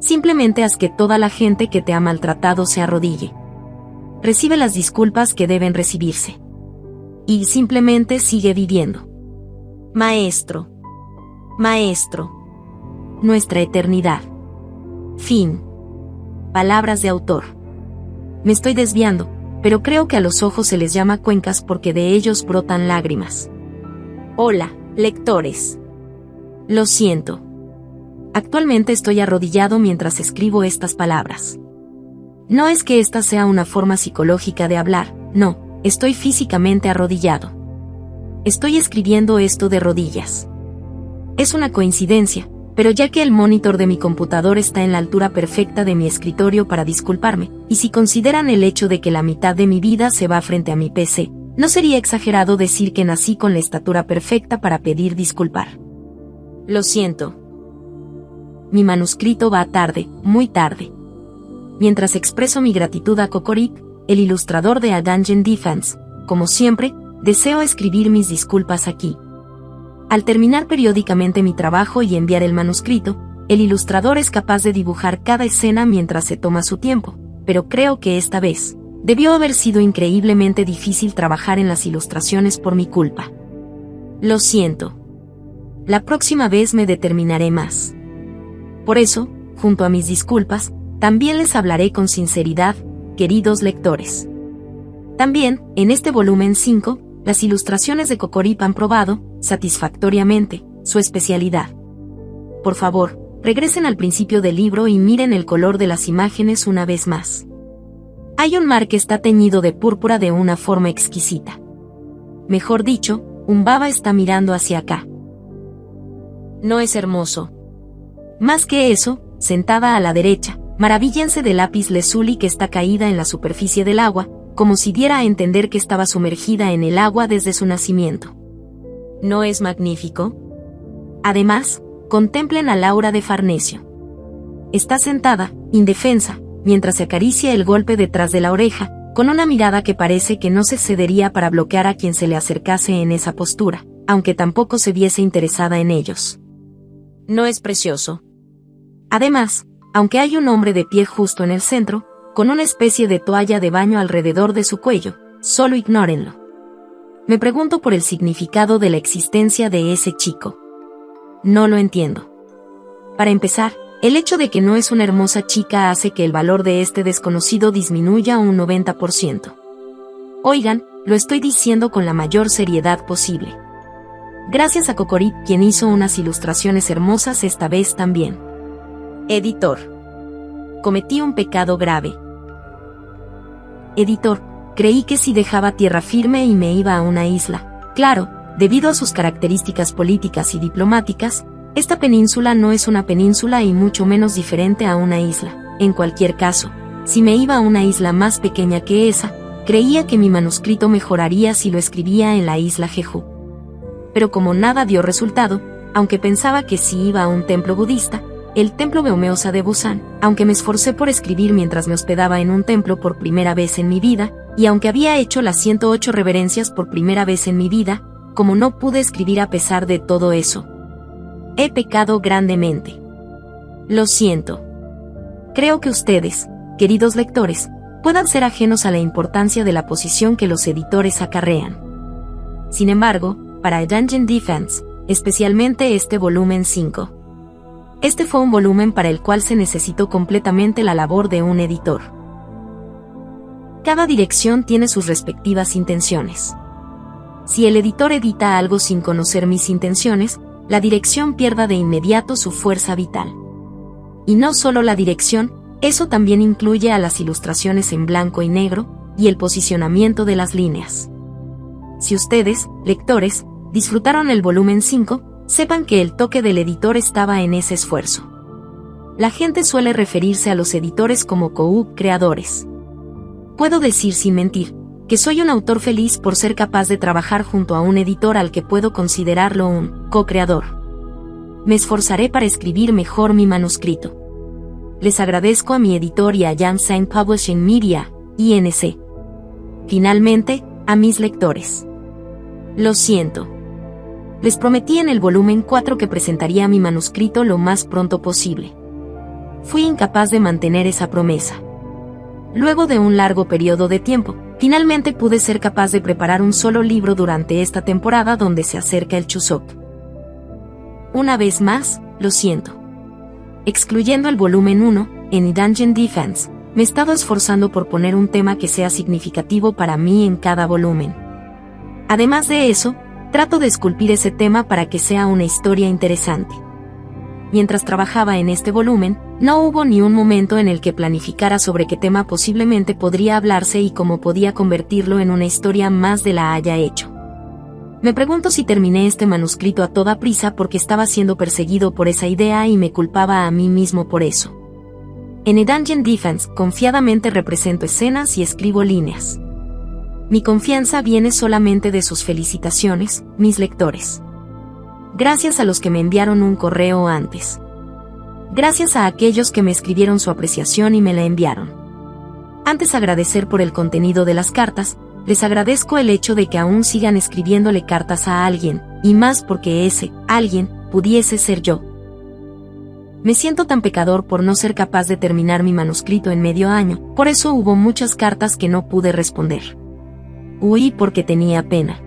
Simplemente haz que toda la gente que te ha maltratado se arrodille. Recibe las disculpas que deben recibirse. Y simplemente sigue viviendo. Maestro. Maestro. Nuestra eternidad. Fin. Palabras de autor. Me estoy desviando, pero creo que a los ojos se les llama cuencas porque de ellos brotan lágrimas. Hola, lectores. Lo siento. Actualmente estoy arrodillado mientras escribo estas palabras. No es que esta sea una forma psicológica de hablar, no, estoy físicamente arrodillado. Estoy escribiendo esto de rodillas. Es una coincidencia, pero ya que el monitor de mi computador está en la altura perfecta de mi escritorio para disculparme, y si consideran el hecho de que la mitad de mi vida se va frente a mi PC, no sería exagerado decir que nací con la estatura perfecta para pedir disculpar. Lo siento. Mi manuscrito va tarde, muy tarde. Mientras expreso mi gratitud a Kokorik, el ilustrador de A Dungeon Defense, como siempre, deseo escribir mis disculpas aquí. Al terminar periódicamente mi trabajo y enviar el manuscrito, el ilustrador es capaz de dibujar cada escena mientras se toma su tiempo, pero creo que esta vez, debió haber sido increíblemente difícil trabajar en las ilustraciones por mi culpa. Lo siento. La próxima vez me determinaré más. Por eso, junto a mis disculpas, también les hablaré con sinceridad, queridos lectores. También, en este volumen 5, las ilustraciones de Kokorik han probado, satisfactoriamente, su especialidad. Por favor, regresen al principio del libro y miren el color de las imágenes una vez más. Hay un mar que está teñido de púrpura de una forma exquisita. Mejor dicho, un baba está mirando hacia acá. ¿No es hermoso? Más que eso, sentada a la derecha, maravíllense del lápiz lazuli que está caída en la superficie del agua, como si diera a entender que estaba sumergida en el agua desde su nacimiento. ¿No es magnífico? Además, contemplen a Laura de Farnesio. Está sentada, indefensa, mientras se acaricia el golpe detrás de la oreja, con una mirada que parece que no se cedería para bloquear a quien se le acercase en esa postura, aunque tampoco se viese interesada en ellos. ¿No es precioso? Además, aunque hay un hombre de pie justo en el centro, con una especie de toalla de baño alrededor de su cuello, solo ignórenlo. Me pregunto por el significado de la existencia de ese chico. No lo entiendo. Para empezar, el hecho de que no es una hermosa chica hace que el valor de este desconocido disminuya un 90%. Oigan, lo estoy diciendo con la mayor seriedad posible. Gracias a Kokorik, quien hizo unas ilustraciones hermosas esta vez también. Editor. Cometí un pecado grave. Editor, creí que si dejaba tierra firme y me iba a una isla. Claro, debido a sus características políticas y diplomáticas, esta península no es una península y mucho menos diferente a una isla. En cualquier caso, si me iba a una isla más pequeña que esa, creía que mi manuscrito mejoraría si lo escribía en la isla Jeju. Pero como nada dio resultado, aunque pensaba que si iba a un templo budista, el templo Beomeosa de Busan, aunque me esforcé por escribir mientras me hospedaba en un templo por primera vez en mi vida, y aunque había hecho las 108 reverencias por primera vez en mi vida, como no pude escribir a pesar de todo eso. He pecado grandemente. Lo siento. Creo que ustedes, queridos lectores, puedan ser ajenos a la importancia de la posición que los editores acarrean. Sin embargo, para A Dungeon Defense, especialmente este volumen 5. Este fue un volumen para el cual se necesitó completamente la labor de un editor. Cada dirección tiene sus respectivas intenciones. Si el editor edita algo sin conocer mis intenciones, la dirección pierda de inmediato su fuerza vital. Y no solo la dirección, eso también incluye a las ilustraciones en blanco y negro, y el posicionamiento de las líneas. Si ustedes, lectores, disfrutaron el volumen 5, sepan que el toque del editor estaba en ese esfuerzo. La gente suele referirse a los editores como co-creadores. Puedo decir sin mentir, que soy un autor feliz por ser capaz de trabajar junto a un editor al que puedo considerarlo un co-creador. Me esforzaré para escribir mejor mi manuscrito. Les agradezco a mi editor y a Yansain Publishing Media, Inc. Finalmente, a mis lectores. Lo siento. Les prometí en el volumen 4 que presentaría mi manuscrito lo más pronto posible. fui incapaz de mantener esa promesa. Luego de un largo periodo de tiempo, finalmente pude ser capaz de preparar un solo libro durante esta temporada donde se acerca el Chuseok. Una vez más, lo siento. Excluyendo el volumen 1, en Dungeon Defense, me he estado esforzando por poner un tema que sea significativo para mí en cada volumen. Además de eso, trato de esculpir ese tema para que sea una historia interesante. Mientras trabajaba en este volumen, no hubo ni un momento en el que planificara sobre qué tema posiblemente podría hablarse y cómo podía convertirlo en una historia más de la haya hecho. Me pregunto si terminé este manuscrito a toda prisa porque estaba siendo perseguido por esa idea y me culpaba a mí mismo por eso. En A Dungeon Defense, confiadamente represento escenas y escribo líneas. Mi confianza viene solamente de sus felicitaciones, mis lectores. Gracias a los que me enviaron un correo antes. Gracias a aquellos que me escribieron su apreciación y me la enviaron. Antes de agradecer por el contenido de las cartas, les agradezco el hecho de que aún sigan escribiéndole cartas a alguien, y más porque ese alguien pudiese ser yo. Me siento tan pecador por no ser capaz de terminar mi manuscrito en medio año, por eso hubo muchas cartas que no pude responder. Huí porque tenía pena.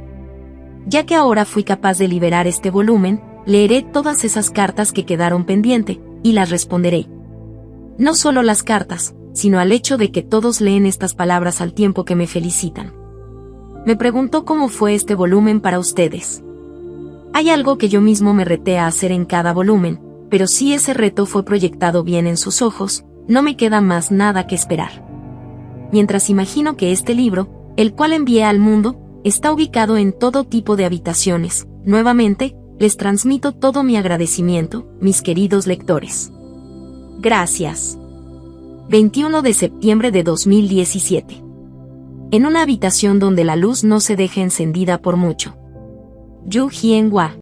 Ya que ahora fui capaz de liberar este volumen, leeré todas esas cartas que quedaron pendiente, y las responderé. No solo las cartas, sino al hecho de que todos leen estas palabras al tiempo que me felicitan. Me preguntó cómo fue este volumen para ustedes. Hay algo que yo mismo me reté a hacer en cada volumen, pero si ese reto fue proyectado bien en sus ojos, no me queda más nada que esperar. Mientras imagino que este libro, el cual envié al mundo, está ubicado en todo tipo de habitaciones, nuevamente, les transmito todo mi agradecimiento, mis queridos lectores. Gracias. 21 de septiembre de 2017. En una habitación donde la luz no se deja encendida por mucho. Yu Hien-hwa.